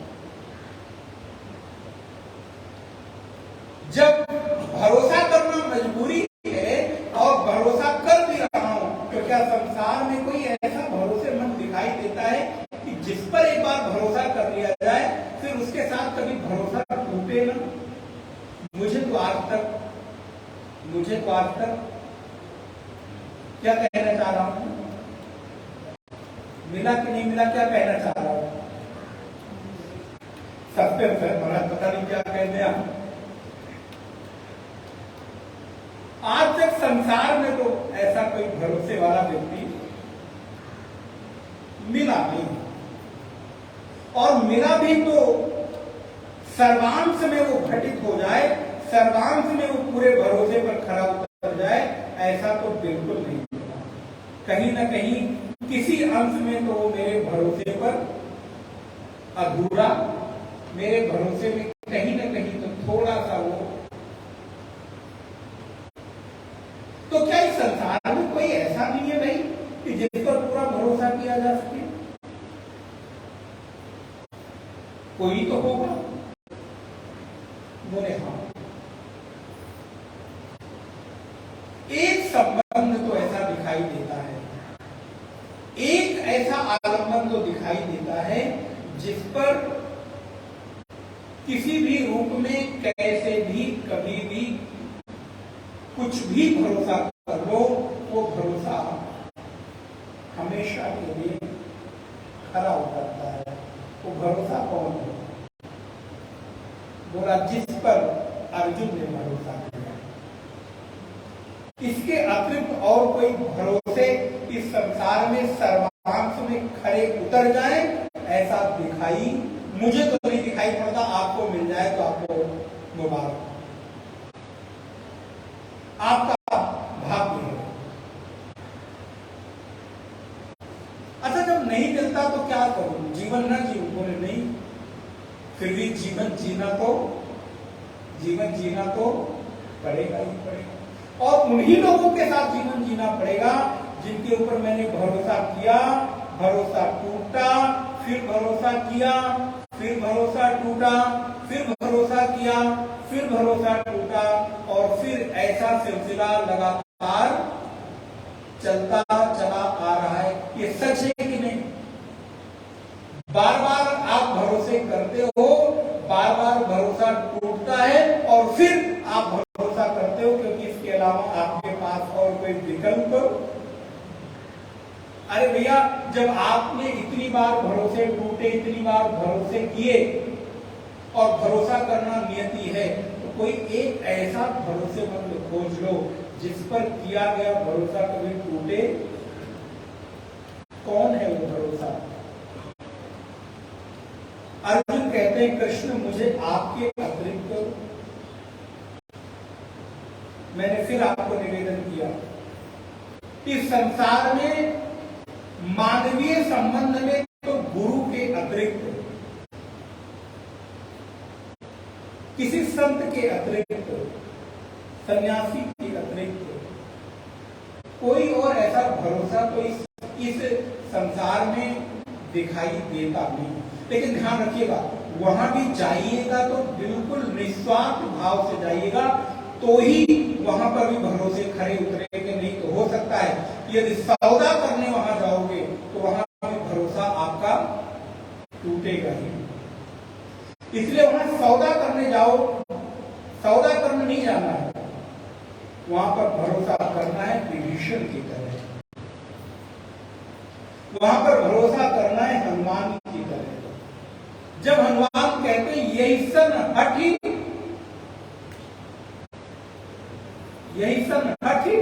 जब भरोसा करना मजबूरी है और भरोसा कर भी रहा हूं, तो क्या संसार में कोई ऐसा भरोसेमंद दिखाई देता है कि जिस पर एक बार भरोसा कर लिया जाए फिर उसके साथ कभी भरोसा टूटे ना? मुझे तो आज तक क्या कहना चाह रहा हूं, मिला कि नहीं मिला, क्या कहना चाह रहा हूं? सस्पेंस है, पता नहीं क्या कहते हैं। संसार में तो ऐसा कोई भरोसे वाला व्यक्ति मिला नहीं, और मिला भी तो सर्वांश में वो घटित हो जाए, सर्वांश में वो पूरे भरोसे पर खरा उतर जाए, ऐसा तो बिल्कुल नहीं मिला। कहीं ना कहीं किसी अंश में तो वो मेरे भरोसे पर अधूरा, मेरे भरोसे में कहीं ना कहीं तो थोड़ा सा वो। तो क्या इस संसार में कोई ऐसा नहीं है भाई कि जिस पर पूरा भरोसा किया जा सके? कोई तो होगा। बोले हाँ, एक संबंध तो ऐसा दिखाई देता है, एक ऐसा आलम्बन तो दिखाई देता है जिस पर किसी भी रूप में, कैसे भी, कभी भी, कुछ भी भरोसा कर लो, वो भरोसा हमेशा के लिए खरा उतरता है। वो भरोसा कौन है? बोला जिस पर अर्जुन ने भरोसा किया। इसके अतिरिक्त और कोई भरोसे इस संसार में सर्वांश में खरे उतर जाए, ऐसा दिखाई मुझे तो नहीं दिखाई पड़ता। आपको मिल जाए तो आपको मुबारक, आपका भाग्य है। अच्छा, जब नहीं मिलता तो क्या करूं? जीवन ना जीऊं? बोले नहीं, फिर भी जीवन जीना तो पड़ेगा ही पड़ेगा, और उन्हीं लोगों के साथ जीवन जीना पड़ेगा जिनके ऊपर मैंने भरोसा किया, भरोसा टूटा, फिर भरोसा किया, फिर भरोसा टूटा, फिर भरोसा किया, फिर भरोसा टूटा, और फिर ऐसा सिलसिला लगातार चलता चला आ रहा है। ये सच है कि नहीं? बार बार आप भरोसे करते हो, बार बार भरोसा टूटता है, और फिर आप भरोसा करते हो क्योंकि इसके अलावा आपके पास और कोई विकल्प। अरे भैया, जब आपने इतनी बार भरोसे टूटे, इतनी बार भरोसे किए, और भरोसा करना नियति है, तो कोई एक ऐसा भरोसेमंद खोज लो जिस पर किया गया भरोसा कभी टूटे। कौन है वो भरोसा? अर्जुन कहते हैं, कृष्ण मुझे आपके अतिरिक्त, मैंने फिर आपको निवेदन किया, इस संसार में मानवीय संबंध में तो गुरु के अतिरिक्त, किसी संत के अतिरिक्त, सन्यासी के अतिरिक्त कोई और ऐसा भरोसा तो इस संसार में दिखाई देता नहीं। लेकिन ध्यान रखिएगा, वहां भी जाइएगा तो बिल्कुल निस्वार्थ भाव से जाइएगा, तो ही वहां पर भी भरोसे खरे उतरेंगे। नहीं तो हो सकता है यदि सौदा करने वहां जाओगे तो वहां भी भरोसा आपका टूटेगा ही। इसलिए वहां सौदा करने जाओ, सौदा करने नहीं जाना है, वहां पर भरोसा करना है विभीषण की तरह, वहां पर भरोसा करना है हनुमान की तरह। जब हनुमान कहते यही सन हठी, यही सन हठी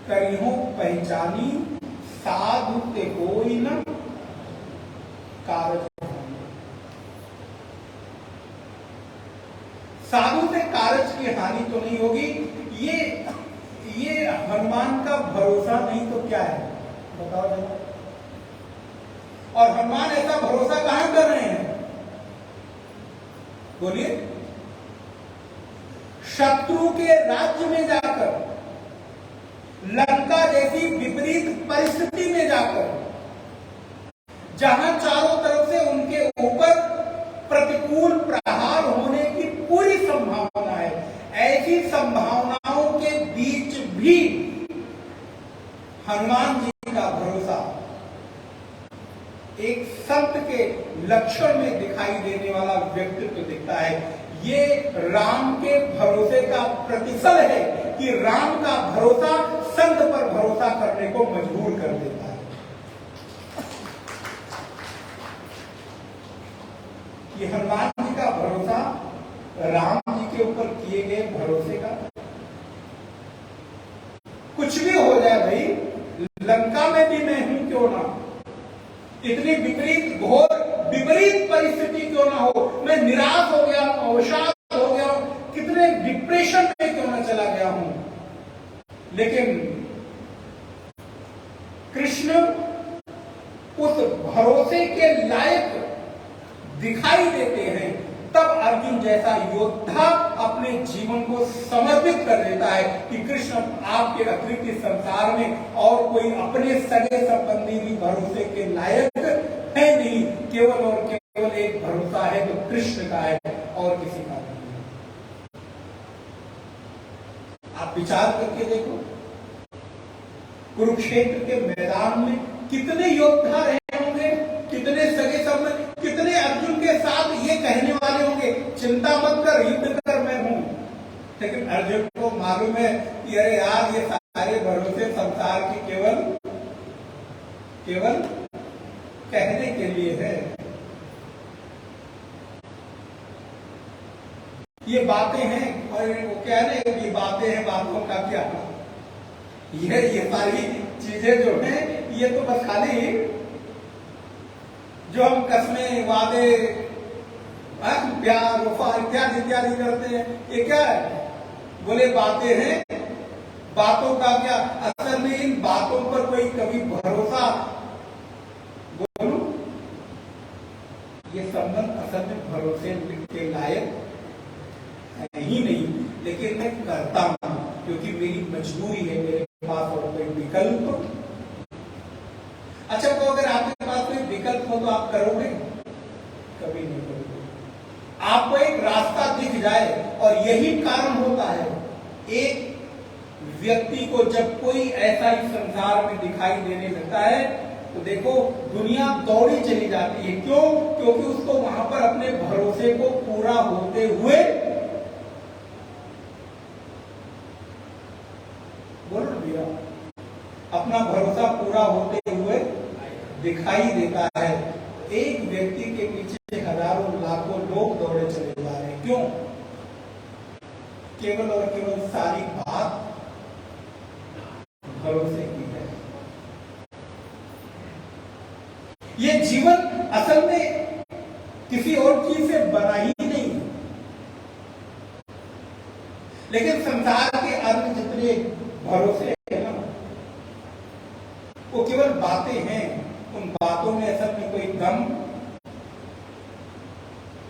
करिहो पहचानी, साधु ते कोई न कारज। साधु से कारज की हानि तो नहीं होगी। ये हनुमान का भरोसा नहीं तो क्या है बताओ जरा। और हनुमान ऐसा भरोसा कहां कर रहे हैं? बोलिए। शत्रु के राज्य में जाकर, लंका जैसी विपरीत परिस्थिति में जाकर, जहां चारों तरफ से उनके ऊपर प्रतिकूल प्रहार होने की पूरी संभावना है, ऐसी संभावनाओं के बीच भी हनुमान जी का भरोसा एक संत के लक्षण में दिखाई देने वाला व्यक्तित्व दिखता है। ये राम के भरोसे का प्रतिफल है कि राम का भरोसा संत पर भरोसा करने को मजबूर कर देता है। ये हनुमान जी का भरोसा राम जी के ऊपर किए गए भरोसे का कुछ भी हो जाए भाई, लंका में भी मैं हूं क्यों ना, इतनी विपरीत घोर विपरीत परिस्थिति क्यों ना हो, मैं निराश हो गया हूं, अवसाद हो गया हूं, कितने डिप्रेशन में क्यों ना चला गया हूं, लेकिन कृष्ण उस भरोसे के लायक दिखाई देते हैं। तब अर्जुन जैसा योद्धा अपने जीवन को समर्पित कर देता है कि कृष्ण आपके अतिरिक्त इस संसार में और कोई अपने सगे संबंधी भी भरोसे के लायक है नहीं, केवल और केवल एक भरोसा है तो कृष्ण का है और किसी का नहीं है। आप विचार करके देखो, कुरुक्षेत्र के मैदान में कितने योद्धा रहे होंगे, कितने सगे संबंधी, कितने अर्जुन के साथ ये कहने वाले होंगे चिंता मत कर, युद्ध कर, मैं हूं। लेकिन अर्जुन को मालूम है कि अरे यार, ये सारे भरोसे संसार की केवल कहने के लिए है। ये बातें हैं, और वो क्या है ना, ये बातें हैं, बातों का क्या, ये सारी चीजें जो हैं ये तो बस खाली जो हम कसमें, वादे, प्यार, वफा इत्यादि इत्यादि करते हैं, ये क्या है? बोले बातें हैं, बातों का क्या? असल में इन बातों पर कोई कभी भरोसा, बोलूं, ये संबंध असल में भरोसे के लायक है ही नहीं, लेकिन मैं करता हूं क्योंकि मेरी मजबूरी है, मेरे पास और कोई विकल्प। अच्छा, तो अगर आपके पास कोई विकल्प हो तो आप करोगे? कभी नहीं करोगे। आपको एक रास्ता दिख जाए, और यही कारण होता है एक व्यक्ति को जब कोई ऐसा इस संसार में दिखाई देने लगता है तो देखो दुनिया दौड़ी चली जाती है। क्यों? क्योंकि उसको वहां पर अपने भरोसे को पूरा होते हुए, बोलो भैया, अपना भरोसा पूरा होते हुए दिखाई देता है। एक व्यक्ति के पीछे हजारों लाखों लोग दौड़े चले जा रहे हैं। क्यों? केवल और केवल सारी बात भरोसे की है। ये जीवन असल में किसी और चीज से बना ही नहीं है, लेकिन संसार के अन्य जितने भरोसे हैं ना, वो केवल बातें हैं। उन बातों में असल में कोई दम,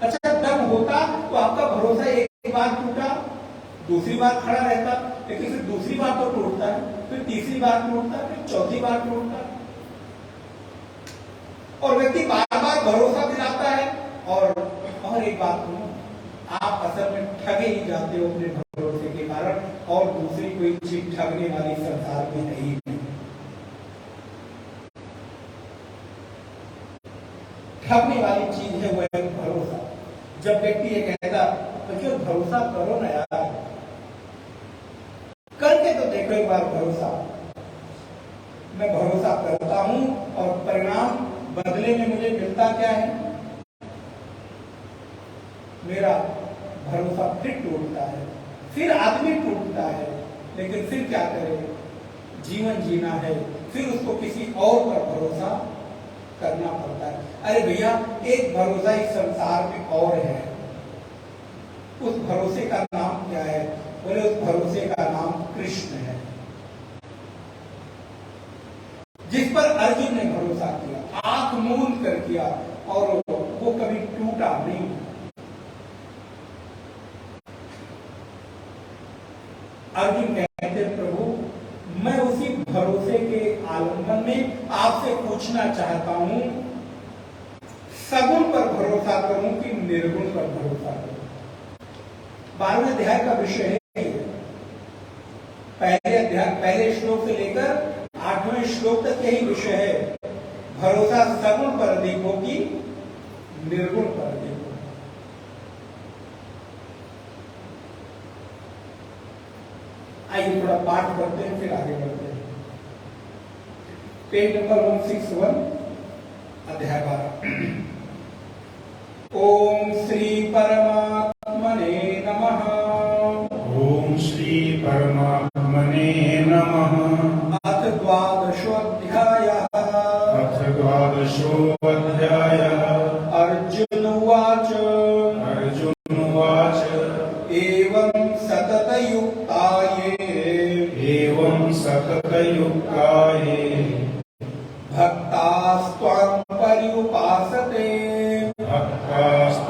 अच्छा दम होता तो आपका भरोसा एक बार टूटा, दूसरी बार खड़ा रहता, लेकिन फिर दूसरी बार तो टूटता है, फिर तीसरी बार टूटता है, फिर चौथी बार टूटता है, और व्यक्ति बार बार भरोसा दिलाता है। और एक बात सुनो, आप असल में ठगे ही जाते हो अपने भरोसे के कारण, और दूसरी कोई चीज ठगने वाली संसार में है ही नहीं। ठगने वाली चीज है वो है भरोसा। जब व्यक्ति ये कहता तो क्यों भरोसा करो ना यार, करके तो देखो एक बार भरोसा। मैं भरोसा करता हूं और परिणाम बदले में मुझे मिलता क्या है? मेरा भरोसा फिर टूटता है, फिर आदमी टूटता है, लेकिन फिर क्या करे? जीवन जीना है, फिर उसको किसी और पर भरोसा करना पड़ता है। अरे भैया, एक भरोसा इस संसार में और है, उस भरोसे का नाम क्या है? बोले उस भरोसे का नाम कृष्ण है, जिस पर अर्जुन ने भरोसा किया, आंख मूंद कर किया, और वो कभी टूटा नहीं। अर्जुन कहते प्रभु, मैं उसी भरोसे के आलंबन में आपसे पूछना चाहता हूं, सगुण पर भरोसा करूं कि निर्गुण पर भरोसा करूं? 12वें अध्याय का विषय है। पहले अध्याय, पहले श्लोक से लेकर 8वें श्लोक तक यही विषय है। भरोसा सगुण पर अधिक हो कि निर्गुण पर अधिक हो? आइए थोड़ा पाठ करते हैं, फिर आगे बढ़ते हैं। पेज नंबर 161, अध्याय 12। ओम श्री परमात्मने नमः। ओम श्री परमात्मने नमः।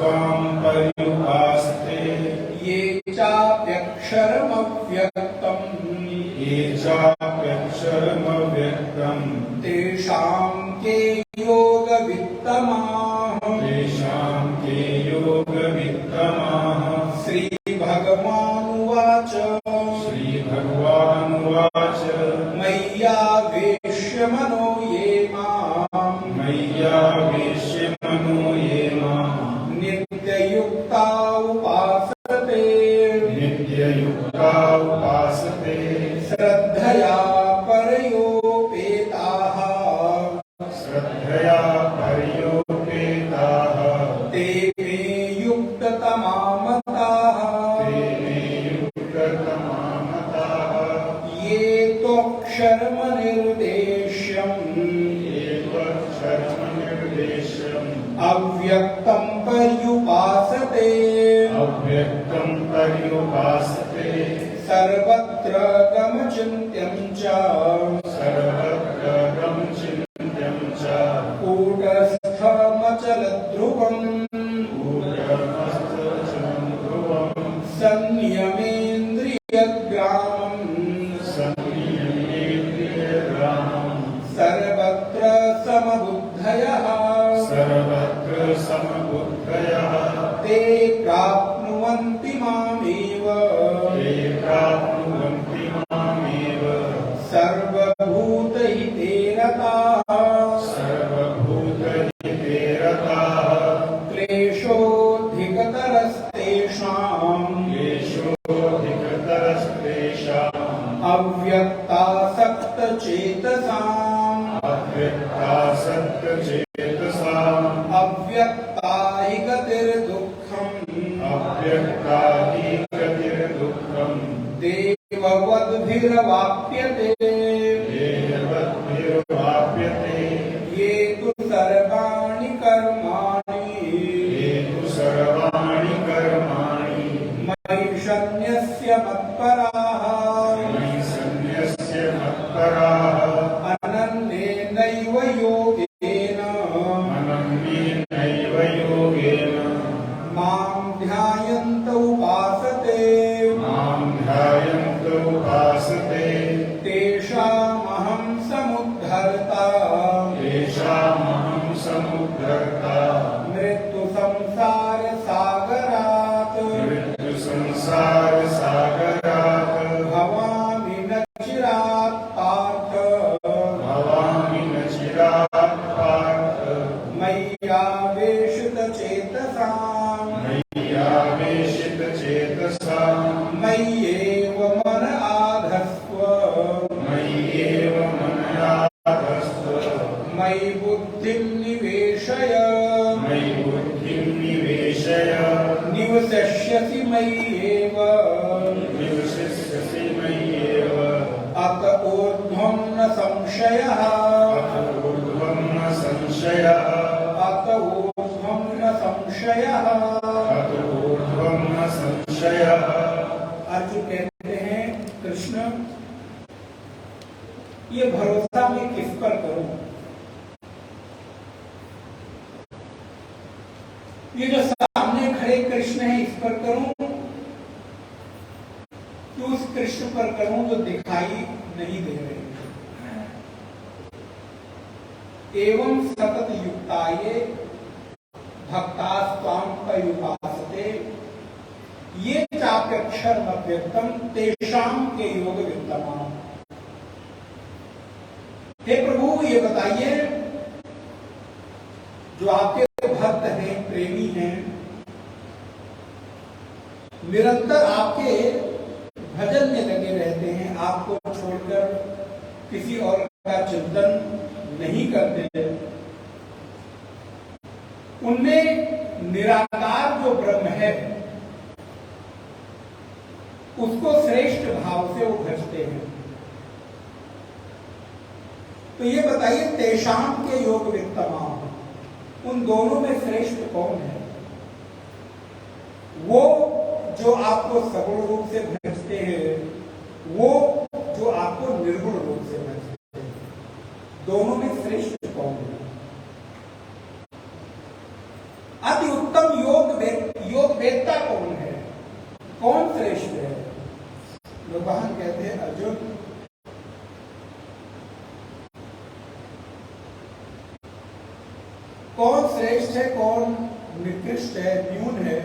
त्वां पर्युपासते ये चाप्यक्षरमव्यक्तम् ये चाप्यक्षरमव्यक्तम् तेषां के योगवित्तमाः तेषां के योगवित्तमाः श्रीभगवानुवाच श्रीभगवानुवाच मय्यावेश्य मनो ये माम् मय्यावेश्य मनो ये माम् नित्ययुक्ता उपासते नित्ययुक्ता उपासते श्रद्धया परयोपेताः श्रद्धया पर्योपेताः ते मे युक्ततमा मताः ते मे युक्ततमा मताः ये त्वक्षरमनिर्देश्यम् एतत्क्षरमनिर्देश्यम् अव्यक्तं पर्युपासते अव्यक्तं पर्युपासते सर्वत्र गमचिन्त्यं च सर्वत्र गमचिन्त्यं च कूटस्थमचलध्रुवम् कूटस्थं ध्रुवम् संयमेन्द्रियग्रामम् संयमेन्द्रियग्रामम् सर्वत्र समबुद्धयः सर्वत्र समबुद्धयः ते प्राप्नुवन्ति मामेव ते प्राप्नुवन्ति मामेव सर्वभूतहिते रताः सर्वभूतहिते रताः क्लेशोऽधिकतरस्तेषाम् क्लेशोऽधिकतरस्तेषाम् अव्यक्तासक्तचेतसाम् अव्यक्तासक्तचेतसाम् अव्यक्ता हि गतिर्दुःखम् अव्यक्ता हि गतिर्दुःखम् देववद्भिरवाप्यते देवद्भिर्वाप्यते ये तु सर्वाणि कर्माणि ये तु सर्वाणि कर्माणि मयि सन्न्यस्य मत्पराः मयि सन्न्यस्य मत्पराः अनन्येनैव योगेन अनन्येनैव योगेन मां ध्यायन्त उपासते मां ध्यायन्त उपासते तेषामहं समुद्धर्ता तेषामहं समुद्धर्ता मृत्युसंसारसागरात् मृत्युसंसारसागरात् भवामि न चिरात् पार्थ भवामि न चिरात् पार्थ मय्यावेशितचेतसाम् मय्यावेशितचेतसाम् मय्येव मन आधस्त्व मय्येव मनयाधस्त्व मयि बुद्धिं निवेशय मयि बुद्धिं निवेशय निवसिष्यसि मय्येव निवसिष्यसि मय्येव अत ऊर्ध्वं न संशयः अथ ऊर्ध्वं न संशयः अत ऊर्ध्वं न संशयः अथ ऊर्ध्वं न संशयः अर्जुन कहते हैं कृष्ण ये भरोसा मैं किस पर करूं? ये जो सामने खड़े कृष्ण है इस पर करूं कि उस कृष्ण पर करूं जो दिखाई नहीं दे रहे? एवं सतत युक्ताये भक्तास्त्वां पर्युपासते ये चाप्यक्षरमव्यक्तम् तेषां के योगवित्तमाः। हे प्रभु ये बताइए जो आपके भक्त हैं, प्रेमी हैं, निरंतर आपके भजन में लगे रहते हैं, आपको छोड़कर किसी और का चिंतन नहीं करते, उनमें निराकार जो ब्रह्म है उसको श्रेष्ठ भाव से वो भजते हैं। तो ये बताइए तेषाम के योग वित्तमाम, उन दोनों में श्रेष्ठ कौन है? वो जो आपको सगुण रूप से भजते हैं, वो जो आपको निर्गुण रूप से भजते हैं, दोनों में श्रेष्ठ कौन है? अति उत्तम योग श्रेष्ठ है? भगवान कहते हैं अर्जुन, कौन श्रेष्ठ है, कौन निकृष्ट है, न्यून है,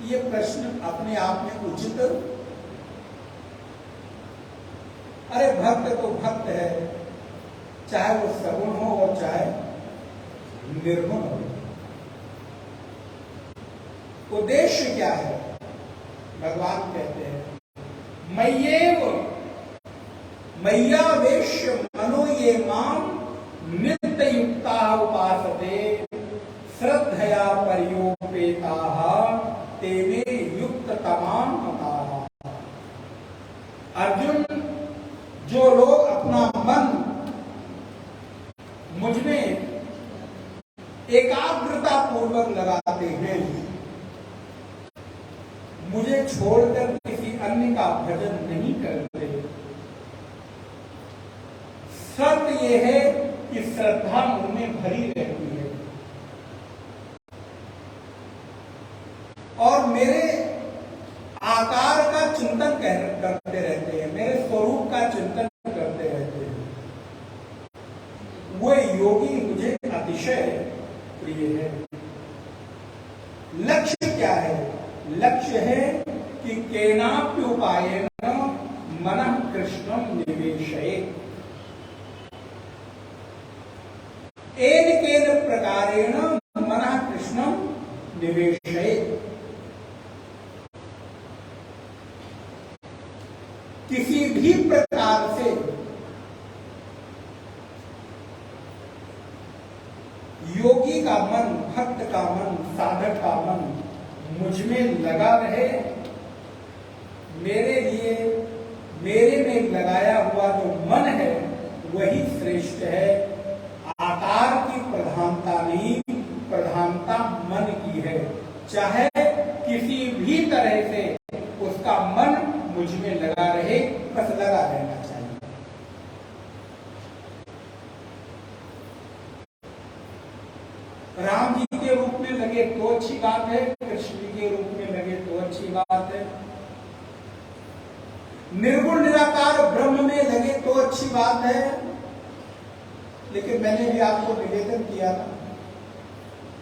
ये प्रश्न अपने आप में उचित। अरे भक्त तो भक्त है, चाहे वो सगुण हो और चाहे निर्गुण हो। उद्देश्य क्या है? भगवान कहते हैं मय्यावेश्य मनो ये माम नित्य युक्ता उपासते श्रद्धया पर्योपेताः ते मे युक्त तमाम मताः। अर्जुन, जो लोग अपना मन मुझमें एकाग्रता पूर्वक लगाते हैं, मुझे छोड़कर किसी अन्य का भजन नहीं करते, शर्त यह है कि श्रद्धा उनमें भरी रहती है और मेरे आकार का चिंतन करते रहते हैं, मेरे स्वरूप का चिंतन करते रहते हैं, वो योगी मुझे अतिशय प्रिय है। लक्ष्य क्या है? लक्ष्य है कि केनाप्युपायेन मनः कृष्णं निवेशयेत्, एन केन प्रकारेण मनः कृष्णं निवेशयेत्। किसी भी प्रकार से योगी का मन, भक्त का मन, साधक का मन मुझमें लगा रहे, मेरे लिए मेरे में लगाया हुआ जो मन है वही श्रेष्ठ है। आकार की प्रधानता नहीं, प्रधानता मन की है। चाहे किसी भी तरह से उसका मन मुझमें लगा रहे, बस लगा रहना चाहिए। राम जी के रूप में लगे तो अच्छी बात है, कृष्ण जी के रूप में लगे तो अच्छी बात है, निर्गुण निराकार ब्रह्म में लगे तो अच्छी बात है। लेकिन मैंने भी आपको निवेदन किया था,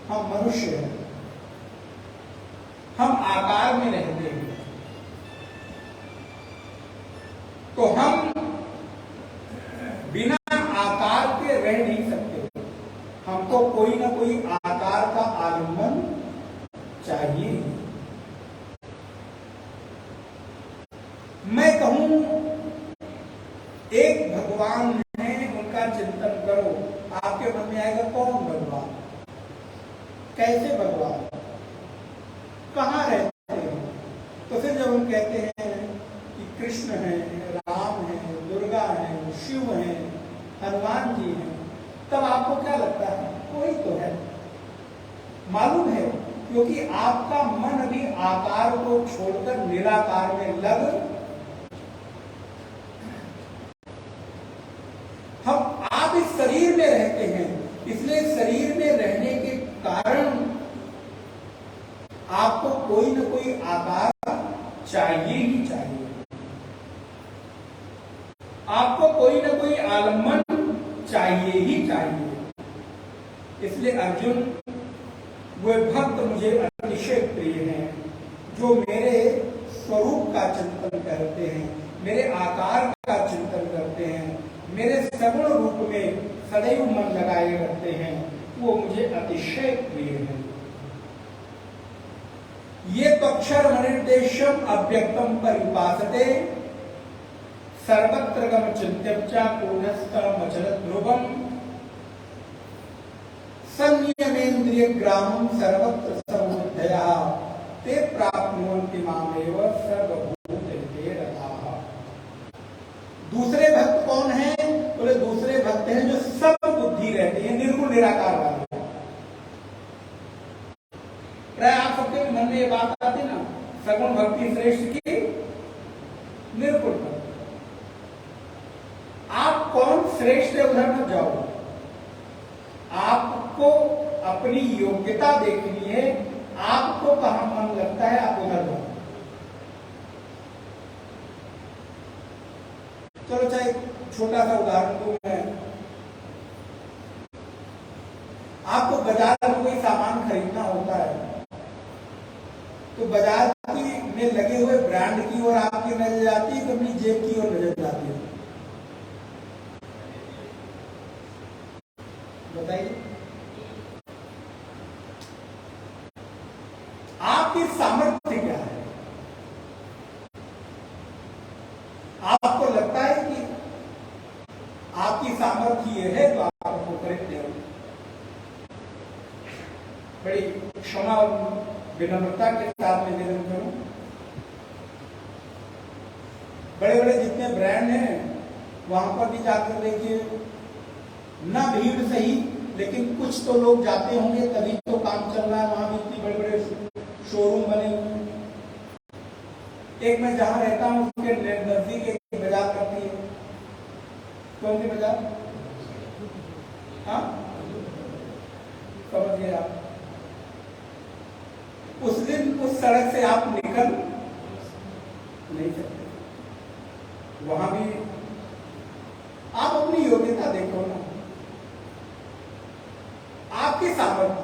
हम मनुष्य हैं, हम आकार में रहते हैं, तो हम बिना आकार के रह नहीं सकते। हमको कोई ना कोई आकार का आलिंगन चाहिए। मैं कहूं एक भगवान है, उनका चिंतन करो, आपके मन में आएगा कौन भगवान, कैसे भगवान, कहां रहते हैं? तो फिर जब हम कहते हैं कि कृष्ण है, राम है, दुर्गा है, शिव है, हनुमान जी हैं, तब आपको क्या लगता है? कोई तो है। मालूम है, क्योंकि आपका मन अभी आकार को छोड़कर निराकार में लग, आप इस शरीर में रहते हैं, इसलिए शरीर में रहने के कारण आपको कोई न कोई आकार चाहिए ही चाहिए, आपको कोई न कोई आलम्बन चाहिए ही चाहिए। इसलिए अर्जुन, वे भक्त मुझे अतिशय प्रिय हैं जो मेरे स्वरूप का चिंतन करते हैं, मेरे आकार का चिंतन करते हैं, मेरे सगुण रूप में सदैव मन लगाए रखते हैं, वो मुझे अतिशय प्रिय है। ये तक्षरमनिर्देशम अव्यक्तम परिपासते सर्वत्र गम चिंत्यप्चा पूर्णस्तम अचल ध्रुवम संयमेन्द्रिय ग्रामम सर्वत्र सर्वबुद्धया ते प्राप्नुवन्ति मामेव सर्वभूतैते रताः। दूसरे भक्त कौन है? बोले दूसरे भक्त हैं जो सब बुद्धि रहते हैं, निर्गुण निराकार वाले। प्राय आप सबके मन में ये बात आती ना, सगुण भक्ति श्रेष्ठ की निर्गुण भक्ति। आप कौन श्रेष्ठ है उधर मत जाओ, आपको अपनी योग्यता देखनी है, आपको कहां मन लगता है आप उधर जाओ। चलो चाहे छोटा सा उदाहरण दूं मैं, आपको बाजार में कोई सामान खरीदना होता है तो बाजार की में लगे हुए ब्रांड की ओर आपकी नजर जाती है कि अपनी जेब की ओर नजर जाती है? बताइए। आपकी सामर्थ्य क्या है? आपको लगता है कि आपकी सामर्थ्य ये है तो आप आपको खरीदते हो। बड़ी क्षमा और विनम्रता के साथ में निवेदन करूं, बड़े बड़े जितने ब्रांड हैं वहां पर भी जाकर देखिए, ना भीड़ सही लेकिन कुछ तो लोग जाते होंगे तभी तो काम चल रहा है। वहां भी इतनी बड़े बड़े शोरूम बने हुए हैं। एक मैं जहां रहता हूं उसके नजदीक एक बाजार करती है। कौन सी बाजार? हाँ, समझिए आप। उस दिन उस सड़क से आप निकल नहीं सकते। वहां भी आप अपनी योग्यता देखो ना, आपकी सामर्थ्य,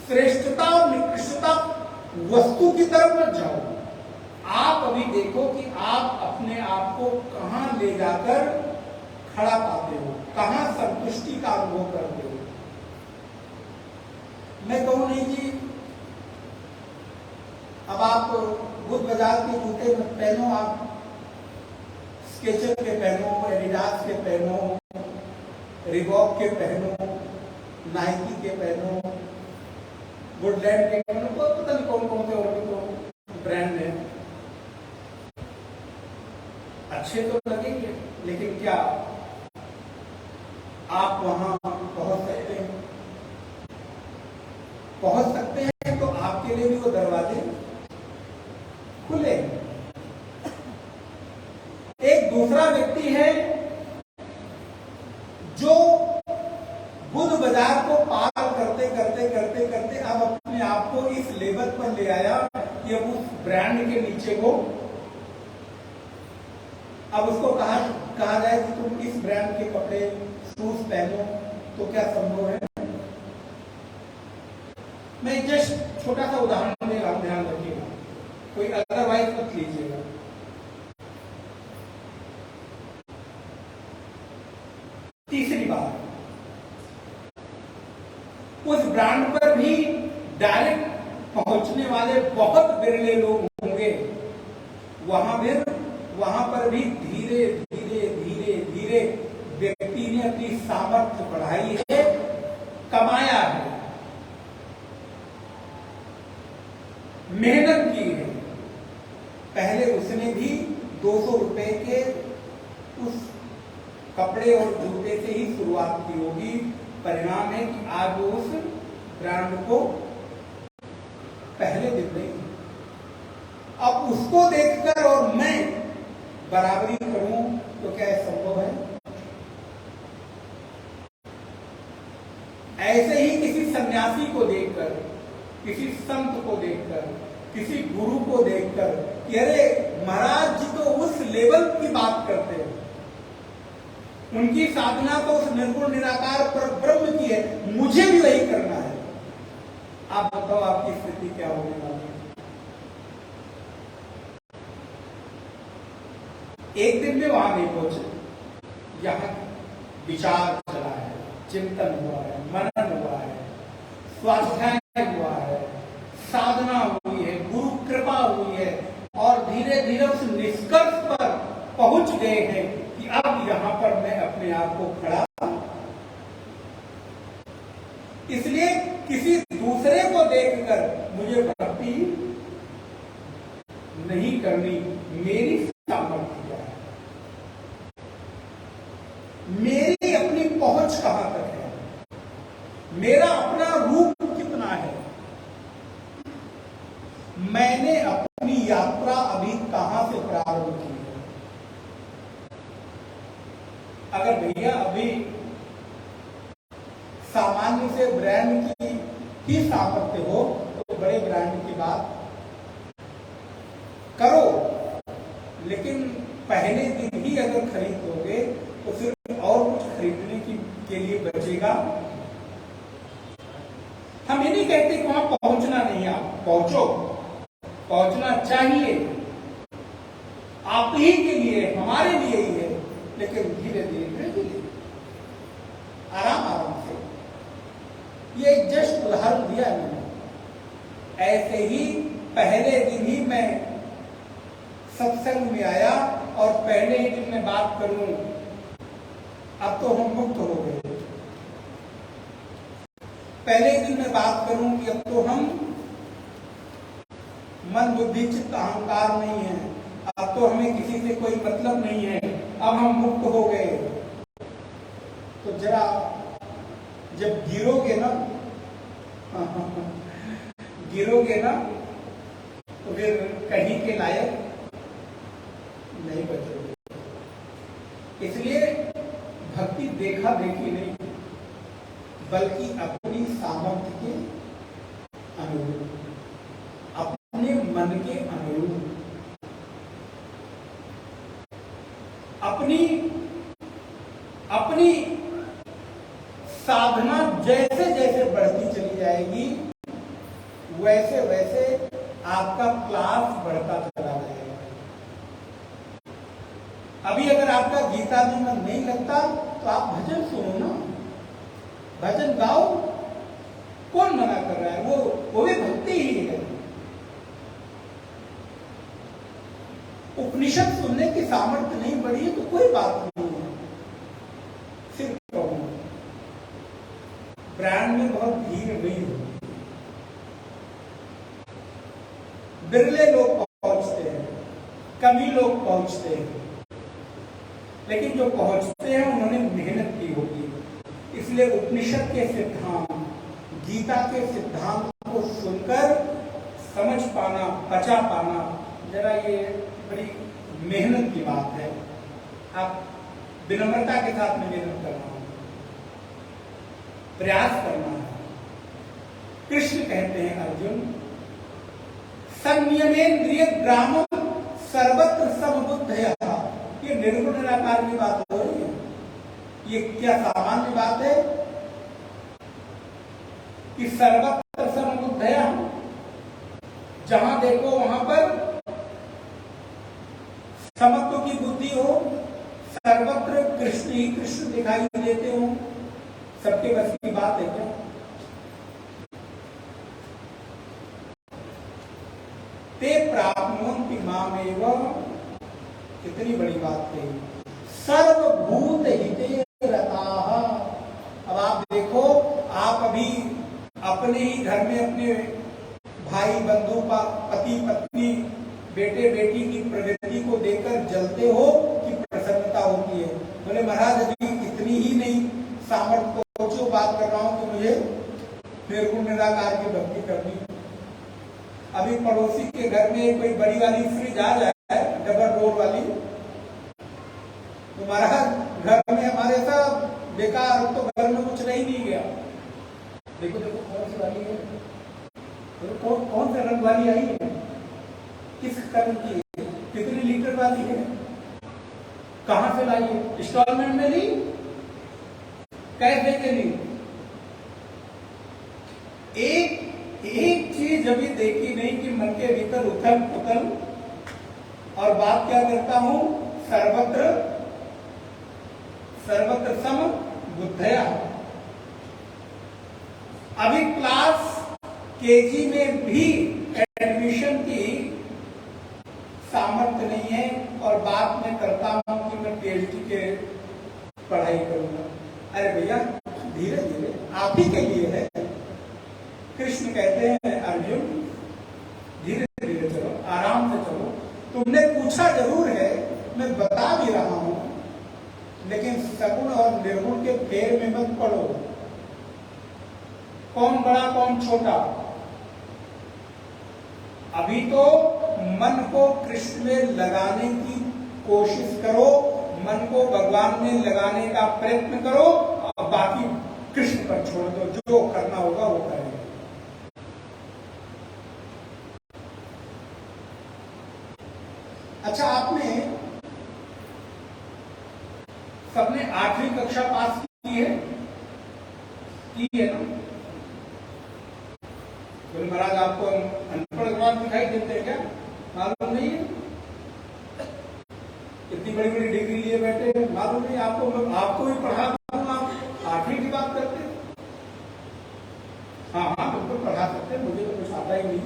श्रेष्ठता और निकृष्टता वस्तु की तरफ मत जाओ। आप अभी देखो कि आप अपने आप को कहां ले जाकर खड़ा पाते हो, कहां संतुष्टि का अनुभव करते हो। मैं कहूं नहीं जी अब आप बुद्ध बाजार के जूते मत पहनो, आप स्केचर के पहनो, एडिडास के पहनो, रिबॉक के पहनो, नाइकी के पहनो, वुडलैंड के पहनो, पता नहीं कौन कौन से और भी तो ब्रांड है। अच्छे तो लगेंगे लेकिन क्या आप वहां पहुंच सकते हैं? पहुंच सकते हैं तो आपके लिए भी वो दरवाजे खुले। एक दूसरा व्यक्ति है जो बुद्ध बाजार को पार करते करते करते करते अब अपने आप को इस लेवल पर ले आया कि अब उस ब्रांड के नीचे को, अब उसको कहा जाए कि तुम इस ब्रांड के कपड़े शूज पहनो तो क्या संभव है? मैं जस्ट छोटा सा उदाहरण दे रहा हूं, ध्यान रखिएगा, कोई अदरवाइज मत लीजिएगा। तीसरी बात, उस ब्रांड पर भी डायरेक्ट पहुंचने वाले बहुत बिरले लोग होंगे। वहां पर भी धीरे धीरे धीरे धीरे व्यक्ति ने अपनी सामर्थ्य बढ़ाई है, कमाया है, मेहनत की है। पहले उसने भी 200 रुपए के उस कपड़े और जूते से ही शुरुआत की होगी। परिणाम है कि आज वो उस ब्रांड को पहले दिन नहीं, अब उसको देखकर और मैं बराबरी करूं तो क्या संभव है? ऐसे ही किसी सन्यासी को देखकर, किसी संत को देखकर, किसी गुरु को देखकर कि अरे महाराज जी तो उस लेवल की बात करते हैं, उनकी साधना तो उस निर्गुण निराकार पर ब्रह्म की है, मुझे भी वही करना है। आप बताओ आपकी स्थिति क्या होने वाली है? एक दिन में वहां नहीं पहुंचे, यहां विचार चला है, चिंतन हुआ है, मनन हुआ है, स्वाध्याय हुआ है, साधना हुई है, गुरु कृपा हुई है और धीरे धीरे उस निष्कर्ष पर पहुंच गए हैं कि अब यहां पर मैं अपने आप को खड़ा। इसलिए किसी दूसरे को देखकर मुझे भक्ति नहीं करनी। मेरी सामर्थ्य क्या है, मेरी अपनी पहुंच कहां तक है, मेरा अपना रूप कितना है, मैंने अपनी यात्रा अभी कहां से प्रारंभ की है। अगर भैया अभी सामान्य से ब्रांड की ही सामर्थ्य हो तो बड़े ब्रांड की बात करो, लेकिन पहले दिन ही अगर खरीद दोगे तो फिर और कुछ खरीदने के लिए बचेगा। हम ये नहीं कहते कि वहां पहुंचना नहीं, आप पहुंचो, पहुंचना चाहिए, आप ही के लिए, हमारे लिए ही है, लेकिन धीरे धीरे आराम आराम से। ये एक जस्ट उदाहरण दिया है मैंने। ऐसे ही पहले दिन ही मैं सत्संग में आया और पहले ही दिन में बात करूं, अब तो हम मुक्त हो गए। पहले दिन में बात करूं कि अब तो हम मन बुद्धि चित्त अहंकार नहीं है, अब तो हमें किसी से कोई मतलब नहीं है, अब हम मुक्त हो गए। तो जरा जब गिरोगे ना गिरोगे ना तो फिर कहीं के लायक नहीं बचोगे। इसलिए भक्ति देखा देखी नहीं, बल्कि अपनी सामर्थ्य के अनुरूप, अपने मन के अनुरूप, अपनी साधना जैसे जैसे बढ़ती चली जाएगी, वैसे वैसे आपका क्लास बढ़ता चला जाएगा। अभी अगर आपका गीता में मन नहीं लगता तो आप भजन सुनो ना, भजन गाओ, कौन मना कर रहा है? वो भी भक्ति ही है। उपनिषद सुनने की सामर्थ्य नहीं बढ़ी है तो कोई बात नहीं है। सिर्फ कहूं ब्रांड में बहुत भीड़ नहीं होती, बिरले लोग पहुंचते हैं, कम ही लोग पहुंचते हैं, लेकिन जो पहुंचते हैं उन्होंने मेहनत की होगी। इसलिए उपनिषद के सिद्धांत, गीता के सिद्धांत को सुनकर समझ पाना, बचा पाना, जरा ये बड़ी मेहनत की बात है। आप विनम्रता के साथ में मेहनत करना है, प्रयास करना है। कृष्ण कहते हैं अर्जुन, संयमेन्द्रिय ग्रामम सर्वत्र समबुद्धयः। ये निर्गुण निराकार की बात हो रही है। ये क्या सामान्य बात है कि सर्वत्र समबुद्धयः, जहां देखो वहां पर समत्व की बुद्धि हो, सर्वत्र कृष्ण ही कृष्ण दिखाई देते हो, सबके बस की बात है क्या? ते प्राप्नुवन्ति मामेव, कितनी बड़ी बात है। सर्वभूत हिते रताः। अब आप देखो, आप अभी अपने ही घर में अपने भाई बंधु, पति पत्नी, बेटे बेटी की प्रगति को देखकर जलते हो कि प्रसन्नता होती है? बोले महाराज अभी इतनी ही नहीं सामर्थ्य पहुंचो, बात कर रहा हूं कि मुझे निर्गुण निराकार की भक्ति करनी। अभी पड़ोसी के घर में कोई बड़ी वाली फ्रिज आ जाए, डबल डोर वाली, तो महाराज घर में हमारे साथ बेकार, तो घर में कुछ रह ही नहीं गया। देखो देखो कौन सी वाली है, तो कौन सा रंग वाली आई है, किस कलर की है, कितने लीटर वाली है, कहां से लाई है, इंस्टॉलमेंट में ली, कैश दे के ली। एक चीज अभी देखी नहीं कि मन के भीतर उथल पुथल, और बात क्या करता हूं, सर्वत्र सम बुद्धया। अभी क्लास केजी में भी एडमिशन की सामर्थ्य नहीं है, और बात मैं करता हूं कि मैं पीएचडी के पढ़ाई करूंगा। अरे भैया धीरे धीरे, आप ही के लिए है। कृष्ण कहते हैं अर्जुन धीरे धीरे चलो, आराम से चलो। तुमने पूछा जरूर है, मैं बता भी रहा हूं, लेकिन सगुण और निर्गुण के फेर में मत पड़ो। कौन बड़ा कौन छोटा, अभी तो मन को कृष्ण में लगाने की कोशिश करो, मन को भगवान में लगाने का प्रयत्न करो, और बाकी कृष्ण पर छोड़ दो, जो करना होगा वो करेंगे। अच्छा, आपने सबने 8वीं कक्षा पास की है ना? बोले महाराज आपको अनपढ़ जवान दिखाई देते हैं क्या? मालूम नहीं है? इतनी बड़ी बड़ी डिग्री लिए बैठे हैं, मालूम नहीं आपको भी पढ़ा दूंगा, आप 8वीं की बात करते हैं? हाँ बिल्कुल पढ़ा सकते हैं, मुझे तो कुछ आता ही नहीं।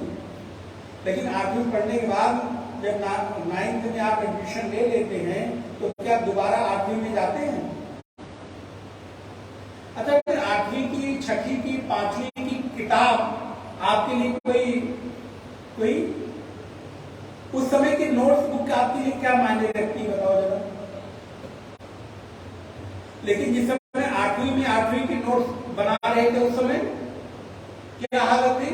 लेकिन 8वीं पढ़ने के बाद जब 9th में आप एडमिशन ले लेते हैं तो क्या दोबारा 8वीं में जाते हैं? अच्छा, फिर 8वीं की, 6वीं की, 5वीं की किताब आपके लिए कोई उस समय की नोट्स बुक आपके लिए क्या मायने रखती है, बताओ जरा। लेकिन जिस समय 8वीं में 8वीं की नोट्स बना रहे थे उस समय क्या हालत थी?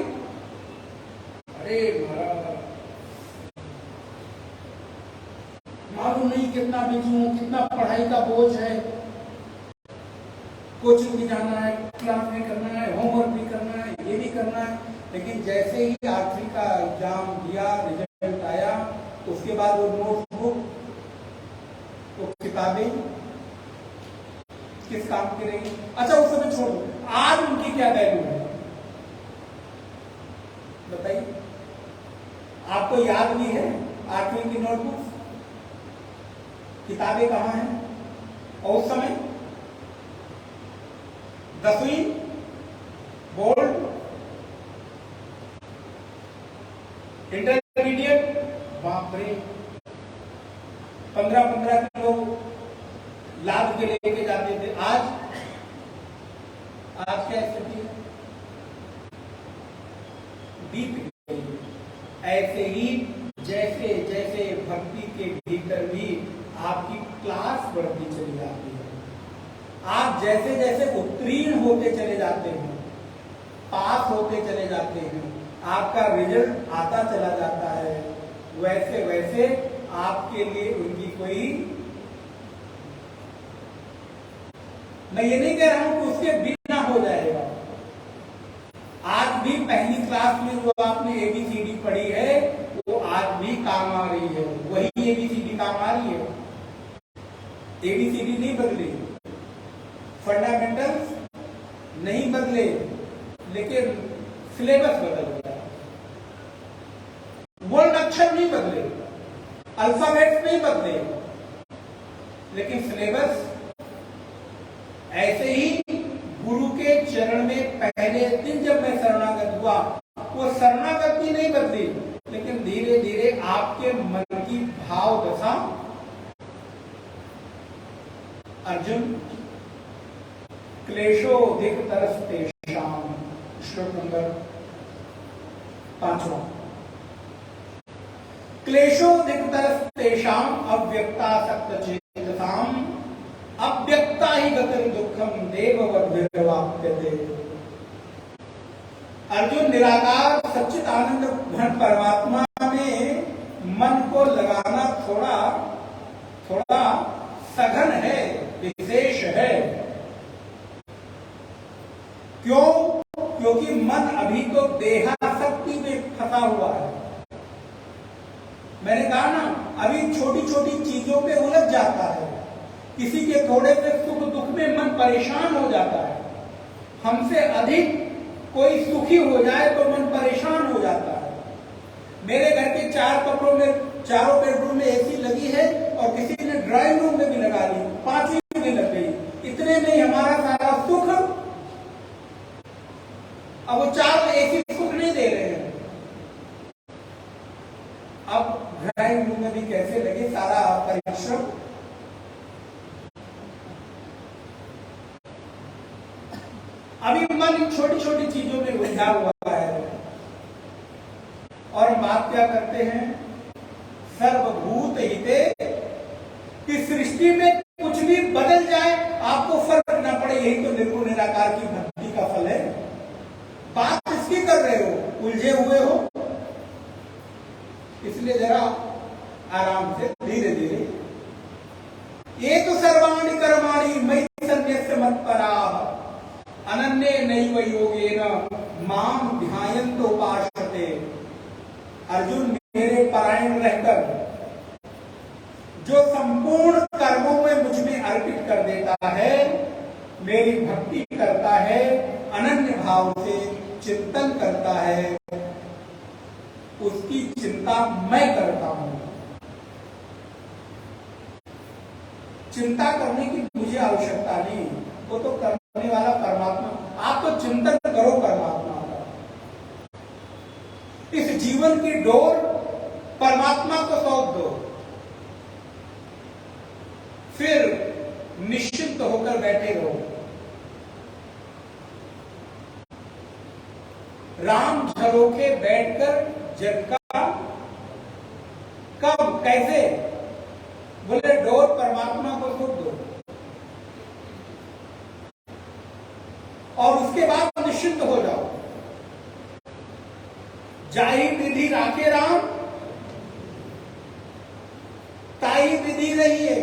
अरे महाराज मालूम नहीं कितना बिजी हूं, कितना पढ़ाई का बोझ है, कोचिंग भी जाना है, क्लास भी करना है, होमवर्क भी करना है, ये भी करना है। लेकिन जैसे ही 8वीं का एग्जाम दिया, रिजल्ट आया, उसके बाद वो नोटबुक, वो किताबें किस काम की रहेंगी? अच्छा उस समय छोड़ो, आज उनकी क्या वैल्यू है बताइए? आपको याद भी है 8वीं की नोटबुक, किताबें कहाँ हैं? और उस समय 10वीं बोर्ड, इंटरमीडिएट, बाप रे 15-15 किलो लाद के लेके जाते थे। आज क्या स्थिति है? बीत गई। ऐसे ही जैसे जैसे भक्ति के भीतर भी आपकी क्लास बढ़ती चली जाती है, आप जैसे जैसे उत्तीर्ण होते चले जाते हैं, पास होते चले जाते हैं, आपका रिजल्ट आता चला जाता है, वैसे वैसे आपके लिए उनकी कोई, मैं ये नहीं कह रहा हूं कि उसके बिना हो जाएगा। आज भी पहली क्लास में जो आपने ABCD पढ़ी है वो आज भी काम आ रही है, वही ABCD काम आ रही है। ABCD नहीं बदली, फंडामेंटल्स नहीं बदले, लेकिन सिलेबस बदल गया। वर्ण अक्षर नहीं बदले, अल्फाबेट्स नहीं बदले, लेकिन सिलेबस ऐसे ही। गुरु के चरण में पहले दिन जब मैं शरणागत हुआ, वो शरणागति नहीं बदली, लेकिन धीरे धीरे आपके मन की भाव दशा, अर्जुन क्लेशोधिक तरस्तेषाम, श्लोक नंबर 5वां, क्लेशोधिक तरस्तेषाम अव्यक्तासक्तचेतसाम अव्यक्ता ही गतिर् दुःखम देववद्भिर्वाप्यते। अर्जुन निराकार सच्चित आनंद घन परमात्मा में मन को लगाना थोड़ा सघन है, विशेष है। क्यों? क्योंकि मन अभी तो देहासक्ति में फंसा हुआ है। मैंने कहा ना, अभी छोटी छोटी चीजों पे उलझ जाता है, किसी के थोड़े से सुख दुख में मन परेशान हो जाता है, हमसे अधिक कोई सुखी हो जाए तो मन परेशान हो जाता है। मेरे घर के 4 कमरों में, चारों बेडरूम में AC लगी है और किसी ने ड्राइंग रूम में भी लगा ली, 5वीं भी लग गई, इतने में ही हमारा सारा सुख, अब वो 4 AC सुख नहीं दे रहे हैं। अब ड्राइंग रूम में भी कैसे लगे सारा परिश्रम। अभी मन छोटी छोटी चीजों में उलझा हुआ है, और हम बात क्या करते हैं? सर्वभूत हिते, कि सृष्टि में कुछ भी बदल जाए आपको फर्क न पड़े, यही तो निर्गुण निराकार की भक्ति का फल है। बात इसकी कर रहे हो, उलझे हुए हो, इसलिए जरा आराम से धीरे धीरे। ये तो सर्वाणि कर्माणि मयि सन्न्यस्य मत्पराः अनन्ये नैव योगेन माम ध्यायन्तो उपासते। अर्जुन, मेरे परायण रहकर जो संपूर्ण कर्मों में मुझ में अर्पित कर मेरी भक्ति करता है, अनन्य भाव से चिंतन करता है, उसकी चिंता मैं करता हूं। चिंता करने की मुझे आवश्यकता नहीं, वो तो करने वाला परमात्मा। आप तो चिंतन करो परमात्मा का। इस जीवन की डोर परमात्मा को सौंप दो, फिर निश्चिंत होकर बैठे रहो। राम झरोखे बैठकर जग का कब कैसे, बोले डोर परमात्मा को सौंप दो और उसके बाद निश्चिंत हो जाओ। जाहि विधि राखे राम, ताई विधि रहिए।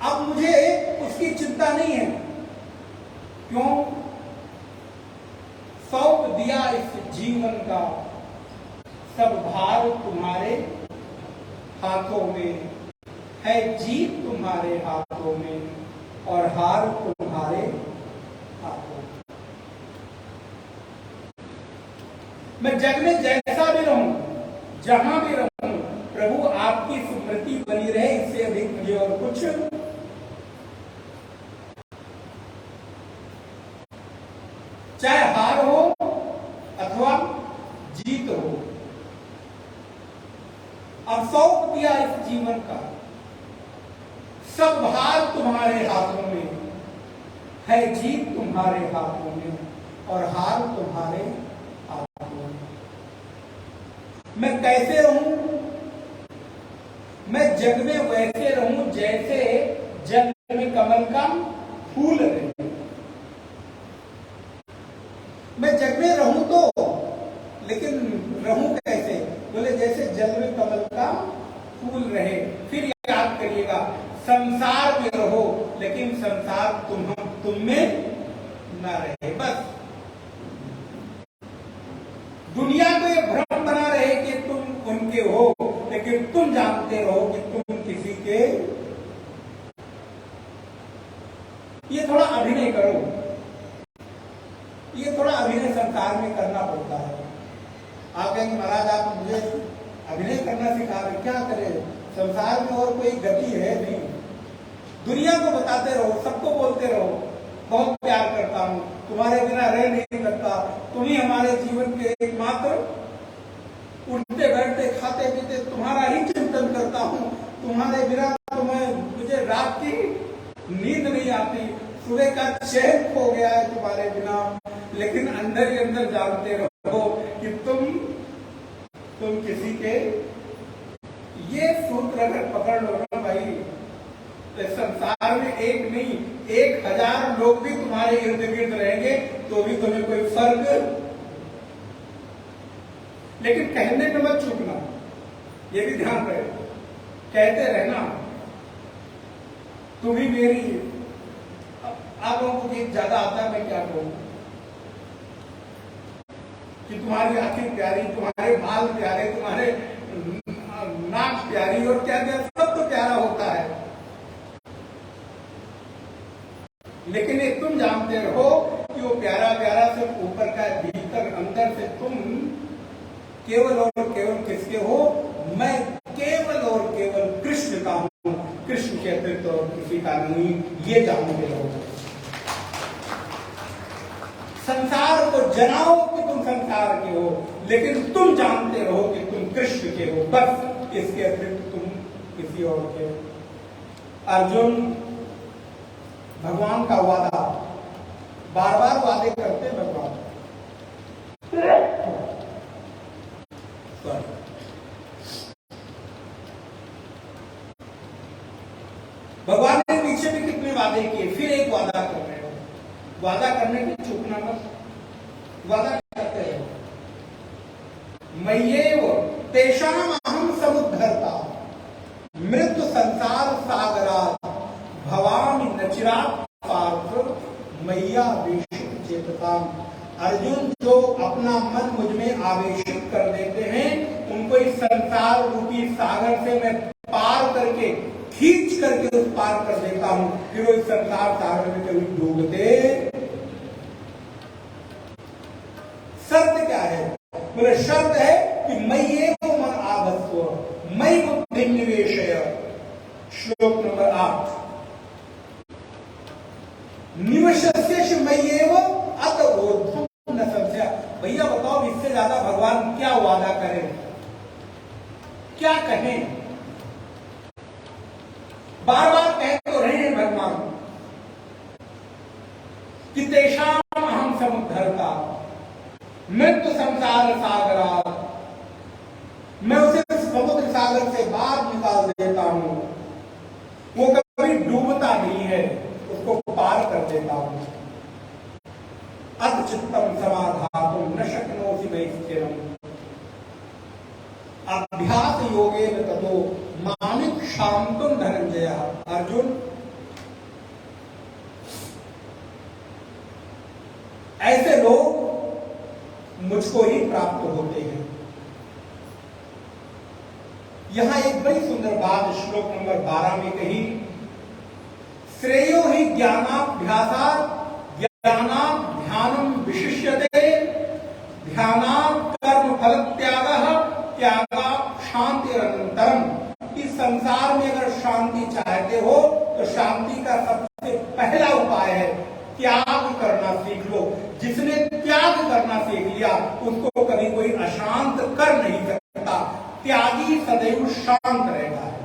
अब मुझे उसकी चिंता नहीं है। क्यों? सौंप दिया इस जीवन का सब भार तुम्हारे हाथों में है, जीत तुम्हारे हाथों में और हार तुम्हारे हाथों में। मैं जग में जैसा भी रहूं, जहां भी रहूं, प्रभु आपकी स्मृति बनी रहे, इससे अधिक मुझे और कुछ। चाहे हार हो अथवा जीत हो, अब सौंप दिया इस जीवन का सब भार तुम्हारे हाथों में है, जीत तुम्हारे हाथों में और हार तुम्हारे हाथों में। मैं कैसे रहूं? मैं जग में वैसे रहूं जैसे जग में कमल का फूल रहे। मैं जग में रहूं तो, लेकिन रहूं कैसे? बोले जैसे जल में कमल का फूल रहे। फिर याद करिएगा, संसार में रहो लेकिन संसार तुम में न रहे। बस दुनिया को ये भ्रम बना रहे कि तुम उनके हो, लेकिन तुम जानते रहो कि तुम किसी के। ये थोड़ा अभिनय करो, ये थोड़ा अभिनय संसार में करना पड़ता है। आप कहेंगे महाराज आप मुझे अभिनय करना सिखा रहे, क्या करें? संसार में और कोई गति है नहीं। दुनिया को बताते रहो, सबको बोलते रहो बहुत प्यार करता हूं, तुम्हारे बिना रह नहीं सकता, तुम ही हमारे जीवन के एकमात्र। उठते बैठते खाते पीते तुम्हारा ही चिंतन करता हूं, तुम्हारे बिना तो मुझे रात की नींद नहीं आती, सुबह का चैन खो गया है तुम्हारे बिना। लेकिन अंदर ही अंदर जानते रहो कि तुम किसी के। ये सूत्र अगर पकड़ लो ना भाई, तो संसार में एक नहीं 1000 लोग भी तुम्हारे इर्द गिर्द रहेंगे तो भी तुम्हें कोई फर्क। लेकिन कहने में मत चूकना, ये भी ध्यान रहे, कहते रहना तुम ही मेरी। आप लोगों को गीत ज्यादा आता है, मैं क्या कहूं कि तुम्हारी आंखें प्यारी, तुम्हारे बाल प्यारे, तुम्हारे नाक प्यारी और क्या क्या सब तो प्यारा होता है। लेकिन ये तुम जानते रहो कि वो प्यारा प्यारा सिर्फ ऊपर का, भीतर अंदर से तुम केवल और केवल किसके हो? मैं केवल और केवल कृष्ण का हूं, कृष्ण के अतिरिक्त और किसी का नहीं। ये जानते रहो। संसार को जनाओ कि तुम संसार के हो, लेकिन तुम जानते रहो कि तुम कृष्ण के हो, बस। इसके अतिरिक्त तुम किसी और के। अर्जुन भगवान का वादा, बार बार वादे करते भगवान। भगवान ने पीछे भी कितने वादे किए, फिर एक वादा कर रहे हो। वादा करने की चूकना मत, वादा करते रहो। मय्येव तेषाम् अहं समुद्धर्ता मृत्यु संसार सागरात् भवामि न चिरात् पार्थ मय्या वेशित चेतताम्। अर्जुन जो अपना मन मुझ में आवेशित कर देते हैं, उनको इस संसार रूपी सागर से मैं पार करके खींच करके उस पार कर देता हूं, फिर वो इस संसार सागर में कभी डूबते। शर्त क्या है? बोले शर्त है कि मय्ये को मन आधत्व मयि बुद्धि निवेशय। श्लोक नंबर 8। निवेशस्य मय्येव अत ऊर्ध्वं न संशय। भैया बताओ, इससे ज्यादा भगवान क्या वादा करें, क्या कहें? बार बार कह तो रहे हैं भगवान कि तेषाम अहम समुद्धरता मृत्यु संसार सागरा। मैं उसे समुद्र सागर से बाहर निकाल देता हूं, वो कभी डूबता नहीं है, उसको पार कर देता हूं। अथ चित्तम समाधातुं न शक्नोषि मयि स्थिरम् अभ्यास योगेन ततो मामिक शांतुं धनंजय। अर्जुन, ऐसे लोग मुझको ही प्राप्त होते हैं। यहां एक बड़ी सुंदर बात श्लोक नंबर 12 में कही, श्रेयो ही ज्ञानाभ्यासात् ज्ञानात् ध्यानम विशिष्यते ध्यानात् कर्म फल त्यागः त्यागात् शांतिरनंतरम्। इस संसार में अगर शांति चाहते हो तो शांति का सबसे पहला उपाय है त्याग करना सीख लो। जिसने त्याग करना सीख लिया उसको कभी कोई अशांत कर नहीं सकता। त्यागी सदैव शांत रहता है।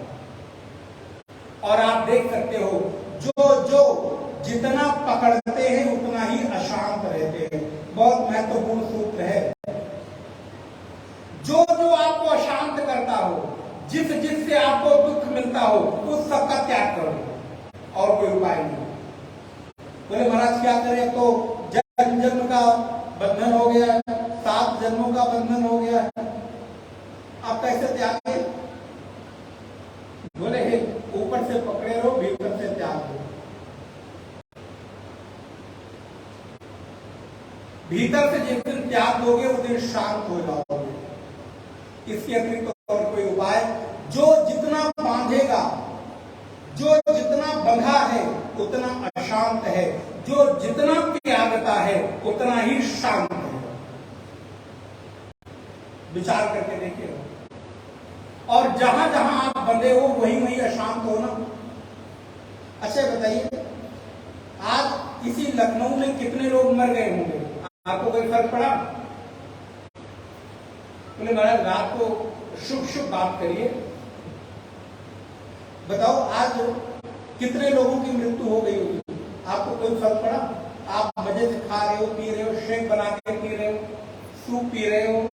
और आप देख सकते हो, जो जितना पकड़ते हैं उतना ही अशांत रहते हैं। बहुत महत्वपूर्ण सूत्र है। जो आपको अशांत करता हो, जिससे आपको दुख मिलता हो, उस सबका त्याग करो और कोई उपाय नहीं। बोले महाराज क्या करें? तो जन्म जन्म का बंधन हो गया है, 7 जन्मों का बंधन हो गया है, आप कैसे त्यागे? बोले हे, ऊपर से पकड़े रहो, भीतर से त्याग दो। भीतर से जिस दिन त्याग दोगे उस दिन शांत हो जाओगे। इसके अतिरिक्त और कोई उपाय? जो जितना बांधेगा, जो जितना बंधा है उतना अशांत है, जो जितना त्यागता है उतना ही शांत है। विचार करके देखिए। और जहां जहां आप बंधे हो वहीं वहीं अशांत हो ना। अच्छा बताइए, आज इसी लखनऊ में कितने लोग मर गए होंगे? आपको कोई फर्क पड़ा? बोले महाराज रात को शुभ शुभ बात करिए। बताओ आज कितने लोगों की मृत्यु हो गई होगी? आपको कोई फर्क पड़ा? आप मजे से खा रहे हो, पी रहे हो, शेक बना के पी रहे हो, सूप पी रहे हो,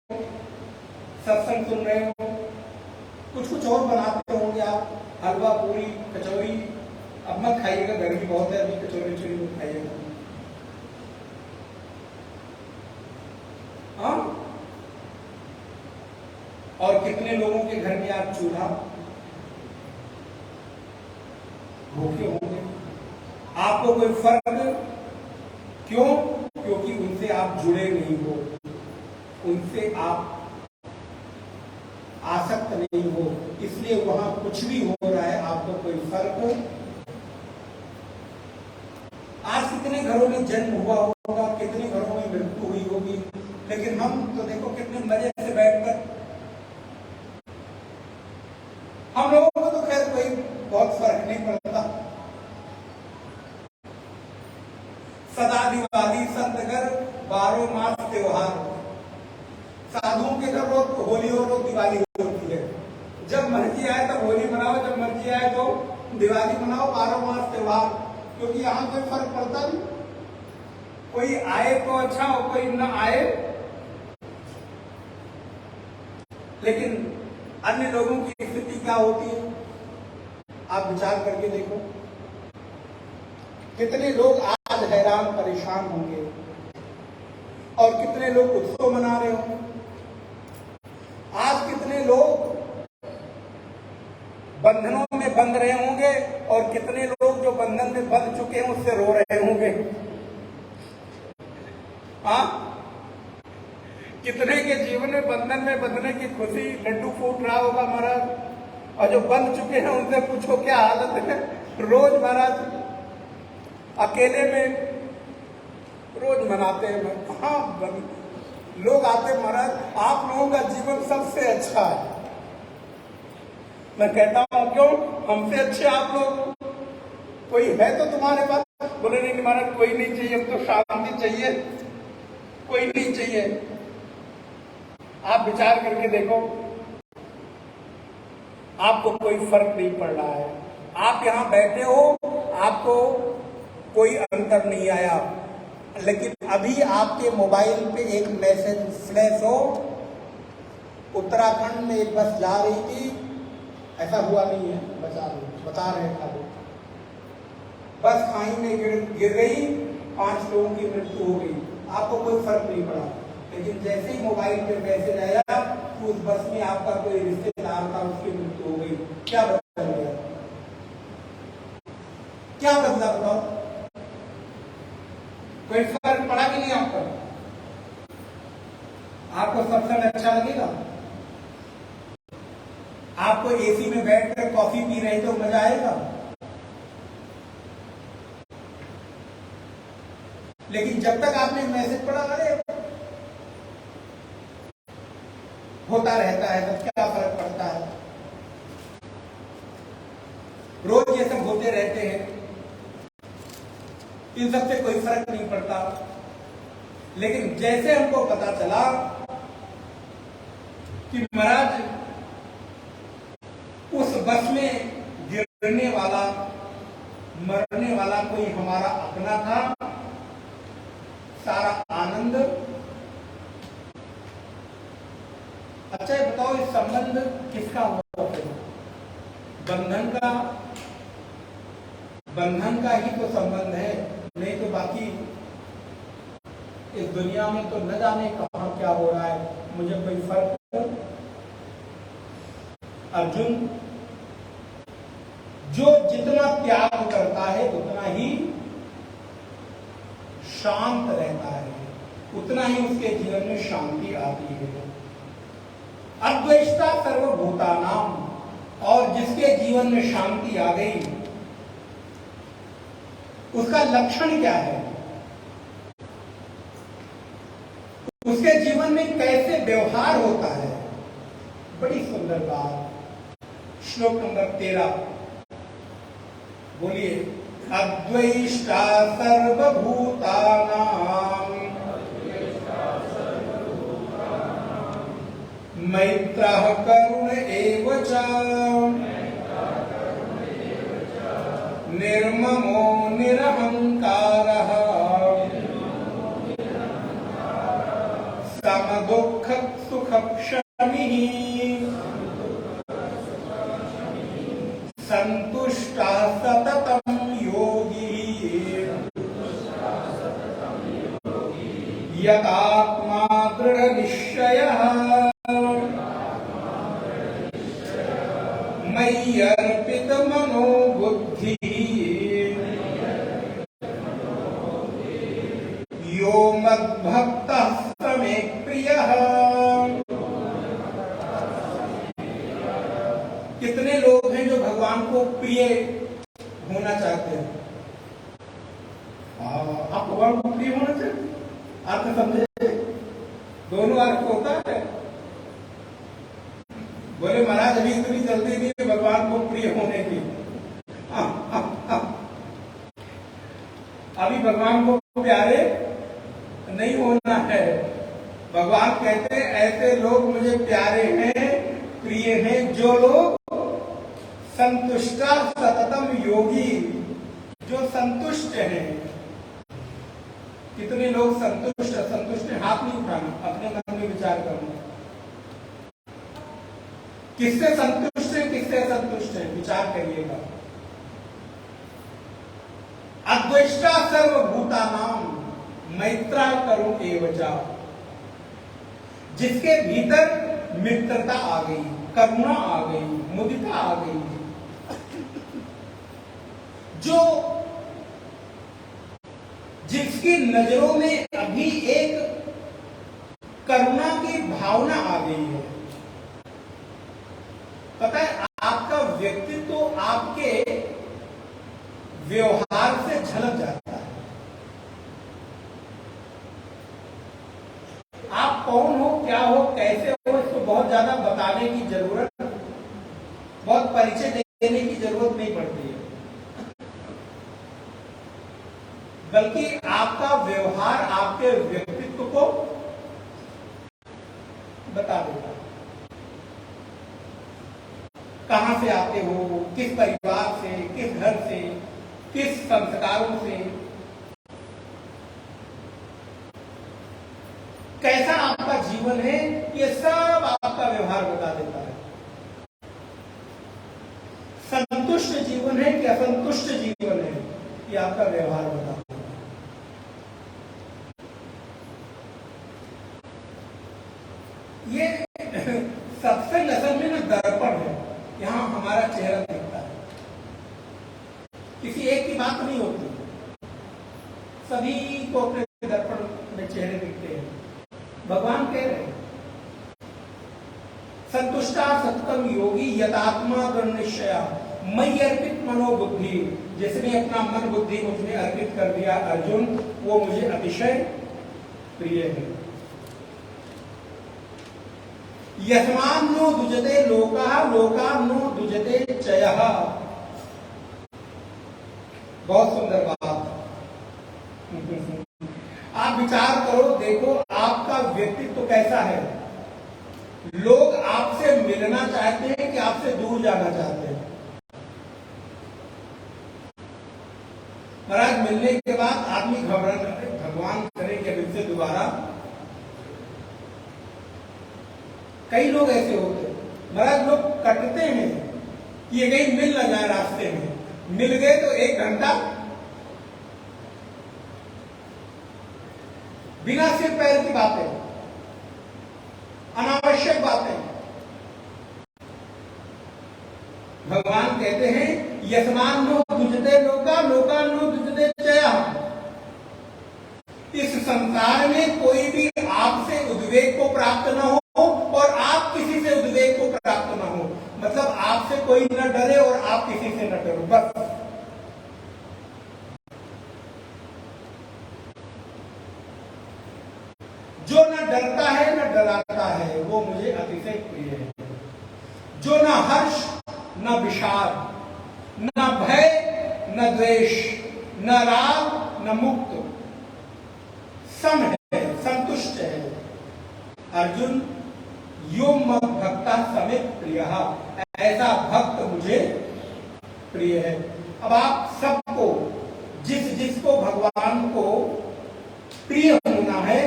सत्संग सुन रहे हो, कुछ और बनाते होंगे आप, हलवा पूरी कचौरी। अब मत खाइएगा, गर्मी बहुत है, अभी कचौरी चोरी मत खाइएगा। हाँ? और कितने लोगों के घर में आप चूल्हा भूखे होंगे? आपको कोई फर्क? क्यों? क्योंकि उनसे आप जुड़े नहीं हो, उनसे आप आसक्त नहीं हो, इसलिए वहां कुछ भी हो रहा है आपको कोई फर्क। आज कितने घरों में जन्म हुआ होगा, कितने घरों में मृत्यु हुई होगी, लेकिन हम तो देखो कितने मजे से बैठकर, हम लोगों को तो खैर कोई बहुत फर्क नहीं पड़ता। सदा दिवाली संत घर 12 मास त्योहार। साधुओं के घर रोज होली और रोज दिवाली होती है। जब मर्जी आए तब होली मनाओ, जब मर्जी आए तो दिवाली मनाओ, 12 मास त्योहार। क्योंकि यहाँ कोई फर्क पड़ता नहीं। कोई आए तो अच्छा और कोई न आए। लेकिन अन्य लोगों की स्थिति क्या होती है आप विचार करके देखो। कितने लोग आज हैरान परेशान होंगे और कितने लोग उत्सव मना रहे होंगे। आज कितने लोग बंधनों में बंध रहे होंगे और कितने लोग जो बंधन में बंध चुके हैं उससे रो रहे होंगे। हाँ, कितने के जीवन में बंधन में बंधने की खुशी लड्डू फूट रहा होगा महाराज। और जो बन चुके हैं उनसे पूछो क्या हालत है। रोज महाराज अकेले में रोज मनाते हैं। कहाँ लोग आते महाराज, आप लोगों का जीवन सबसे अच्छा है। मैं कहता हूं क्यों, हमसे अच्छे आप लोग, कोई है तो तुम्हारे पास? बोले नहीं महाराज कोई नहीं चाहिए, अब तो शांति चाहिए, कोई नहीं चाहिए। आप विचार करके देखो, आपको कोई फर्क नहीं पड़ रहा है। आप यहां बैठे हो, आपको कोई अंतर नहीं आया, लेकिन अभी आपके मोबाइल पे एक मैसेज फ्लैश हो, उत्तराखंड में एक बस जा रही थी, ऐसा हुआ नहीं है, बता रहे था लोग, बस खाई में गिर गई, 5 लोगों की मृत्यु हो गई। आपको कोई फर्क नहीं पड़ा, लेकिन जैसे ही मोबाइल पे मैसेज आया तो उस बस में आपका कोई रिश्तेदार था, उसकी मृत्यु हो गई। क्या बदल गया? क्या बदला बताओ? कोई फर्क पड़ा कि नहीं आपको? आपको सत्संग अच्छा लगेगा? आपको एसी में बैठकर कॉफी पी रहे तो मजा आएगा? लेकिन जब तक आपने मैसेज पढ़ा, अरे होता रहता है, तो क्या फर्क पड़ता है? रोज ये सब होते रहते हैं, इन सबसे कोई फर्क नहीं पड़ता। लेकिन जैसे हमको पता चला कि महाराज उस बस में गिरने वाला, मरने वाला कोई हमारा अपना था, सारा आनंद। अच्छा ये बताओ, इस संबंध किसका हुआ? बंधन का ही तो संबंध है, नहीं तो बाकी इस दुनिया में तो न जाने कहां क्या हो रहा है, मुझे कोई फर्क नहीं। अर्जुन जो जितना त्याग करता है उतना ही शांत रहता है, उतना ही उसके जीवन में शांति आती है। अद्वेष्टा सर्वभूतानाम, और जिसके जीवन में शांति आ गई, उसका लक्षण क्या है? उसके जीवन में कैसे व्यवहार होता है? बड़ी सुंदर बात। श्लोक नंबर 13 बोलिए। अद्वेष्टा सर्वभूतानां मैत्रः करुण एव च निर्ममो निरहंकारः समदुःख सुखक्षमिः संतुष्टः सततं योगी यतात्मा दृढनिश्चयः मयि अर्पितमनो बुद्धिः यो मद्भक्तः स मे प्रियः। कितने लोग हैं जो भगवान को प्रिय होना चाहते हैं? आप भगवान को प्रिय होना चाहते हैं? आप तो समझे, दोनों अर्थ होता है। बोले महाराज अभी इतनी जल्दी नहीं भगवान को प्रिय होने की, अभी भगवान को प्यारे नहीं होना है। भगवान कहते हैं ऐसे लोग मुझे प्यारे हैं, प्रिय हैं, जो लोग संतुष्टा सततम योगी, जो संतुष्ट हैं। कितने लोग संतुष्ट हैं? हाथ नहीं उठाना, अपने मन में विचार करना। किससे संतुष्ट है, किससे असंतुष्ट है, विचार करिएगा। अद्वेष्टा सर्वभूतानां मैत्रा करुण एव च, जिसके भीतर मित्रता आ गई, करुणा आ गई, मुदिता आ गई, जो जिसकी नजरों में अभी एक करुणा की भावना आ गई है। पता है आपका बहुत ज्यादा बताने की जरूरत, बहुत परिचय देने की जरूरत नहीं पड़ती है, बल्कि आपका व्यवहार आपके व्यक्तित्व को बता देता है। कहां से आते हो, किस परिवार से, किस घर से, किस संस्कारों से, कैसा आपका जीवन है, ये सब आपका व्यवहार बता देता है। संतुष्ट जीवन है कि असंतुष्ट जीवन है, ये आपका व्यवहार बता देता है। ये सत्संग असल में ना दर्पण है, यहां हमारा चेहरा दिखता है, किसी एक की बात नहीं होती, सभी को अपने दर्पण में चेहरे दिखते हैं। भगवान कह रहे हैं संतुष्टा सत्कर्म योगी यतात्मा निश्चया मयि अर्पित मनोबुद्धि, जिसने अपना मन बुद्धि मुझमें अर्पित कर दिया अर्जुन, वो मुझे अतिशय प्रिय है। यस्मान्नो दुजते लोका लोकान्नो दुजते चयः। बहुत सुंदर बात। आप विचार करो, देखो आपका व्यक्तित्व कैसा है। लोग आपसे मिलना चाहते हैं कि आपसे दूर जाना चाहते हैं। महाराज मिलने के बाद आदमी घबराता है, भगवान करे कि अभी से दोबारा। कई लोग ऐसे होते हैं महाराज, लोग कटते हैं कि ये कहीं मिल न जाए रास्ते में, मिल गए तो 1 घंटा बिना सिर पैर की बातें, अनावश्यक बातें। भगवान कहते हैं यस्मान्नो दुजते लोका लोकान्नो दुजते चयः। इस संसार में कोई भी आपसे उद्वेग को प्राप्त न हो और आप किसी से उद्वेग को प्राप्त न हो, मतलब आपसे कोई न डरे और आप किसी से न डरो, बस। जो न डरता है न डराता है वो मुझे अतिशय प्रिय है। जो न हर्ष न विषाद, न भय न द्वेष, न राग न मुक्त, सम है, संतुष्ट है। अर्जुन यो मत भक्ता समेत प्रिय, ऐसा भक्त मुझे प्रिय है। अब आप सबको, जिसको भगवान को प्रिय होना है,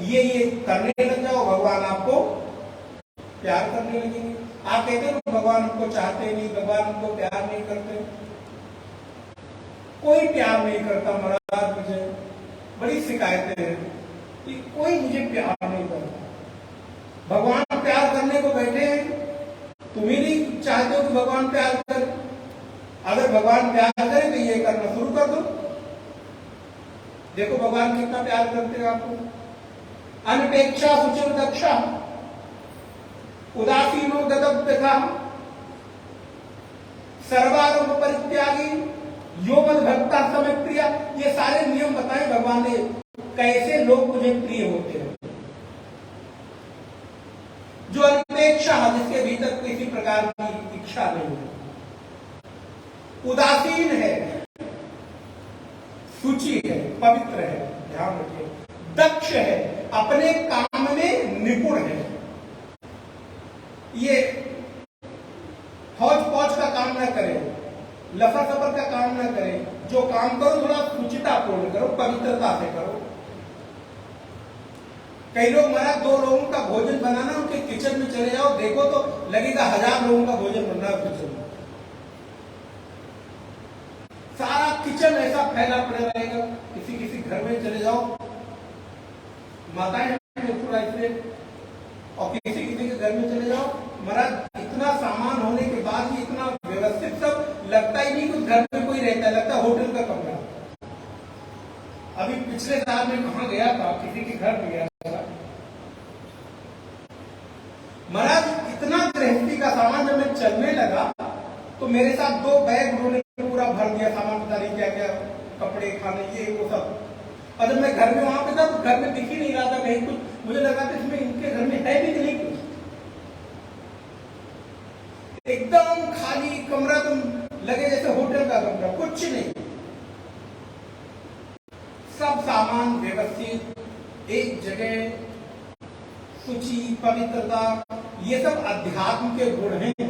ये करने लग जाओ, भगवान आपको प्यार करने लगेंगे। आप कहते हो भगवान हमको चाहते नहीं, भगवान हमको प्यार नहीं करते। कोई प्यार नहीं करता महाराज, मुझे बड़ी शिकायतें हैं कि कोई मुझे प्यार नहीं करता। भगवान प्यार करने को बैठे हैं, तुम ही नहीं चाहते हो कि भगवान प्यार करे। अगर भगवान प्यार करे तो ये करना शुरू कर दो, देखो भगवान कितना प्यार करते हैं आपको। अनपेक्षा सुचिर दक्षा उदासीनो ददभ्यथा सर्वारोप परित्यागी यो मद भक्ता समय प्रिया। ये सारे नियम बताए भगवान ने, कैसे लोग मुझे प्रिय होते हैं। जो अनपेक्षा, जिसके भीतर किसी प्रकार की इच्छा नहीं है, उदासीन है, शुचि है, पवित्र है, ध्यान रखिए, दक्ष है, अपने काम में निपुण है। ये हौच पौच का काम ना करे, लफा सफर का काम ना करे। जो काम करो थोड़ा शुचितापूर्ण करो, पवित्रता से करो। कई लोग महाराज 2 लोगों का भोजन बनाना, उनके किचन में चले जाओ, देखो तो लगेगा 1000 लोगों का भोजन बन रहा है किचन में। सारा किचन ऐसा फैला पड़ा रहेगा। किसी घर में चले जाओ, माताएं थोड़ा इसलिए, और किसी के घर में चले जाओ महाराज, इतना सामान होने के बाद भी इतना व्यवस्थित, सब लगता ही नहीं कुछ घर में कोई रहता है, लगता है होटल का कमरा। अभी पिछले साल में कहां गया था, किसी के घर में गया था महाराज, इतना गृहस्थी का सामान जब मैं चलने लगा तो मेरे साथ 2 बैग उन्होंने पूरा भर दिया सामान, पता नहीं क्या क्या, कपड़े, खाने, ये वो सब। और जब मैं घर में वहां पे था तो घर में दिख ही नहीं रहा था कहीं कुछ, मुझे लगा था इसमें इनके घर में है भी नहीं कुछ। एकदम खाली कमरा, तुम लगे जैसे होटल का कमरा, कुछ नहीं, सब सामान व्यवस्थित, एक जगह, शुचि, पवित्रता, ये सब अध्यात्म के गुण हैं।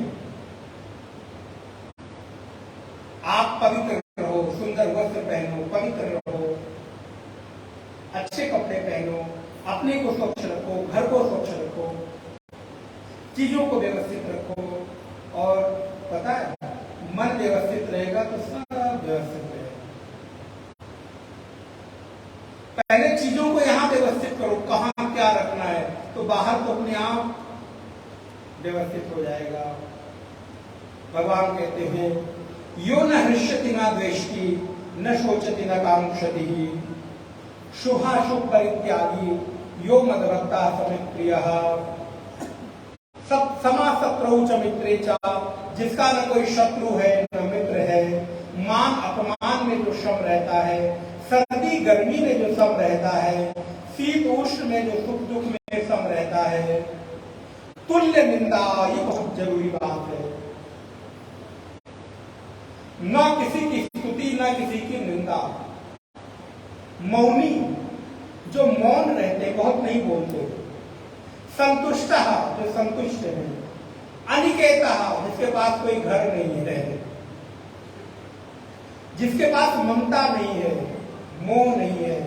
आप पवित्र रहो, सुंदर वस्त्र पहनो, पवित्र रहो, अच्छे कपड़े पहनो, अपने को स्वच्छ रखो, घर को स्वच्छ रखो, चीजों को व्यवस्थित रखो, और पता है मन व्यवस्थित रहेगा तो सब व्यवस्थित रहेगा। पहले चीजों को यहां व्यवस्थित करो, कहां क्या रखना है, तो बाहर तो अपने आप व्यवस्थित हो जाएगा। भगवान कहते हैं यो न हृष्यति न द्वेष्टि न शोचति न कांक्षति शुभाशुभ परित्यागी यो मद्भक्ता समित प्रियः। सब समा शत्रु च मित्रे च, जिसका न कोई शत्रु है न मित्र है, मान अपमान में जो सम रहता है, सर्दी गर्मी में जो सम रहता है, शीत उष्ण में जो सुख दुख में सम रहता है, तुल्य निंदा, ये बहुत जरूरी बात है। न किसी की स्तुति न किसी की निंदा। मौनी, जो मौन रहते, बहुत नहीं बोलते। संतुष्ट, जो संतुष्ट है। अनिकेत, जिसके पास कोई घर नहीं है, जिसके पास ममता नहीं है, मोह नहीं है,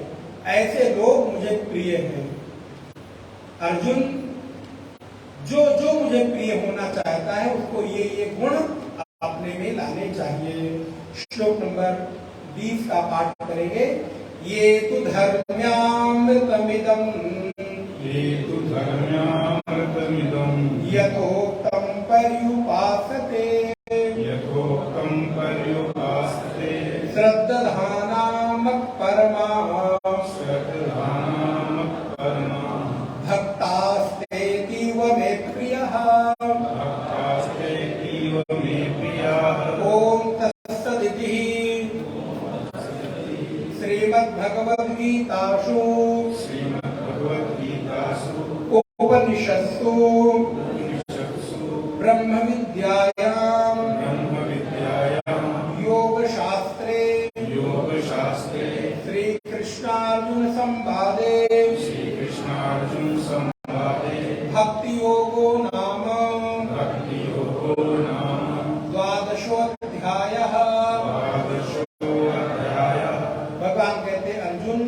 ऐसे लोग मुझे प्रिय हैं। अर्जुन, जो जो मुझे प्रिय होना चाहता है उसको ये गुण अपने में लाने चाहिए। श्लोक नंबर 20 का पाठ करेंगे। ये तु धर्म्यामृतमिदं, ये तु धर्म्यामृतमिदं, यथोक्तं पर्युपासते, यथोक्तं पर्युपासते, श्रद्धानामः परमाः, श्रद्धानामत्परमा, भक्तास्तेतीव मे प्रियः। भक्तास्तेतीव मे प्रियाः। ओम तत्सदिति श्रीमद्भगवद्गीतासु श्रीमद्भगवद्गीतासु उपनिषत्सु उपनिषत्सु ब्रह्म विद्यायां ब्रह्मविद्यायां योगशास्त्रे योगशास्त्रे श्री कृष्णार्जुन संवादे श्रीकृष्णार्जुन संवादे भक्ति योगो नाम भक्तियोगो नाम द्वादशोऽध्यायः। द्वादशोऽध्यायः। भगवान कहते अर्जुन,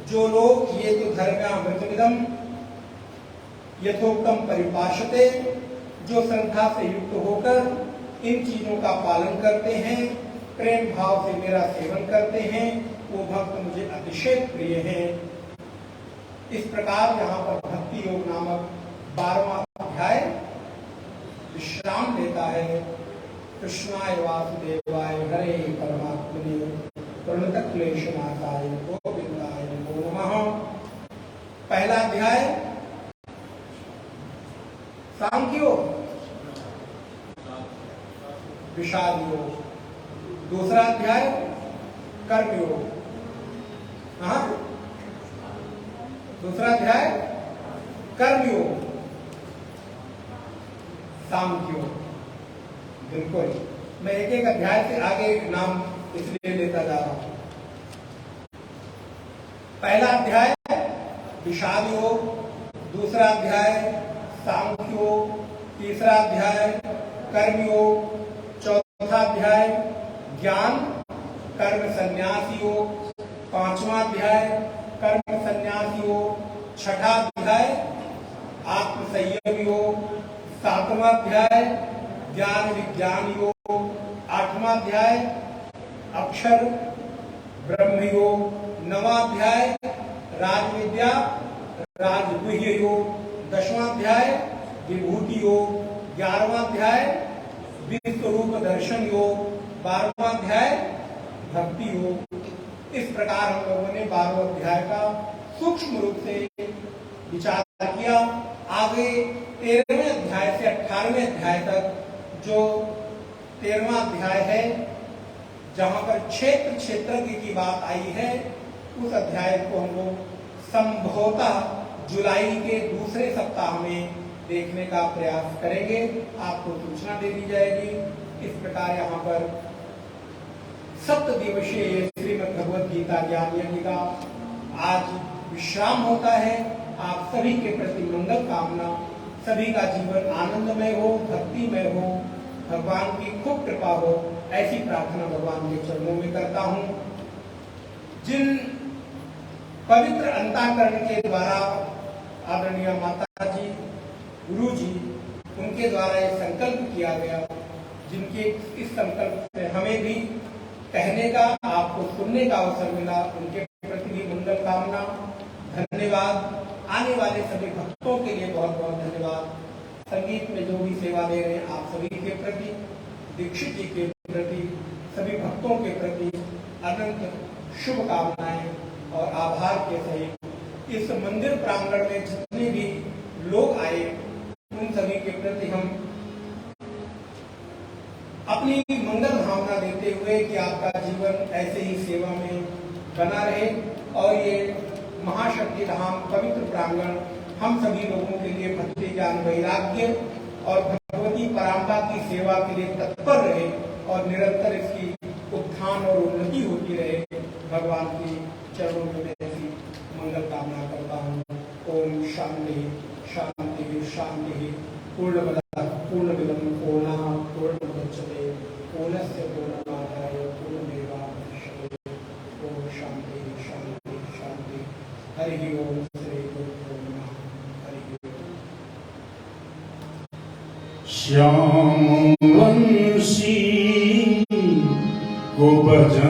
जो लोग ये तो धर्म्यामृतमिदं यथोक्तम परिभाषते, जो श्रद्धा से युक्त होकर इन चीजों का पालन करते हैं, प्रेम भाव से मेरा सेवन करते हैं, वो भक्त मुझे अतिशय प्रिय हैं। इस प्रकार यहाँ पर भक्ति योग नामक 12वां अध्याय विश्राम लेता है। कृष्णाय वासुदेवाय हरे परमात्मने प्रणतक्लेशनाशाय गोविंदाय नमो नमः। पहला अध्याय सांख्य योग, विषाद योग। दूसरा अध्याय कर्म योग। हाँ, दूसरा अध्याय कर्म योग, सांख्य योग। बिल्कुल, मैं एक एक अध्याय से आगे नाम इसलिए लेता जा रहा हूं। पहला अध्याय विषाद योग, दूसरा अध्याय सांख्य योग, तीसरा अध्याय कर्म योग, चौथा अध्याय ज्ञान कर्म संन्यास योग, पांचवा अध्याय कर्म संन्यास योग, छठा अध्याय आत्म संयम योग, सातवां अध्याय ज्ञान विज्ञान योग, आठवां अध्याय अक्षर ब्रह्म योग, नवां अध्याय राजविद्या राजगुह्य योग, 10वां अध्याय विभूति योग, 11वां अध्याय विश्व रूप दर्शन योग, 12वां अध्याय भक्ति योग। इस प्रकार हम लोगों ने 12वें अध्याय का सूक्ष्म रूप से विचार किया। आगे 13वें अध्याय से 18वें अध्याय तक जो 13वां अध्याय है, जहां पर क्षेत्रज्ञ की बात आई है, उस अध्याय को हम लोग संभवतः जुलाई के दूसरे सप्ताह में देखने का प्रयास करेंगे, आपको सूचना दे दी जाएगी। इस प्रकार यहाँ पर 7 दिवसीय श्रीमद् भगवद गीता ज्ञान यज्ञ का आज विश्राम होता है। आप सभी के प्रति मंगल कामना, सभी का जीवन आनंदमय हो, भक्तिमय हो, भगवान की खूब कृपा हो, ऐसी प्रार्थना भगवान के चरणों में करता हूँ। जिन पवित्र अंतःकरण के द्वारा आदरणीय माता जी, गुरु जी, उनके द्वारा ये संकल्प किया गया, जिनके इस संकल्प से हमें भी कहने का, आपको सुनने का अवसर मिला, उनके प्रति भी मंगल कामना, धन्यवाद। आने वाले सभी भक्तों के लिए बहुत बहुत धन्यवाद। संगीत में जो भी सेवा दे रहे हैं आप सभी के प्रति, दीक्षित जी के प्रति, सभी भक्तों के प्रति अनंत शुभकामनाएं और आभार के सहित इस मंदिर प्रांगण में जितने भी लोग आए उन सभी के प्रति हम अपनी मंगल भावना देते हुए कि आपका जीवन ऐसे ही सेवा में बना रहे और ये महाशक्ति धाम पवित्र प्रांगण हम सभी लोगों के लिए भक्ति ज्ञान वैराग्य और भगवती परंपरा की सेवा के लिए तत्पर रहे और निरंतर इसकी उत्थान और उन्नति होती रहे। भगवान की चरणों में मैं ऐसी मंगल कामना करता हूँ। ओम शांति शांति शांति। पूर्णमिदं पूर्णात् पूर्णमुदच्यते पूर्णस्य पूर्णमादाय पूर्णमेवावशिष्यते। ओम शांति शांति शांति। हरि ओम। श्री गुरुभ्यो नमः। हरि ओम। श्याम वंशी को बजा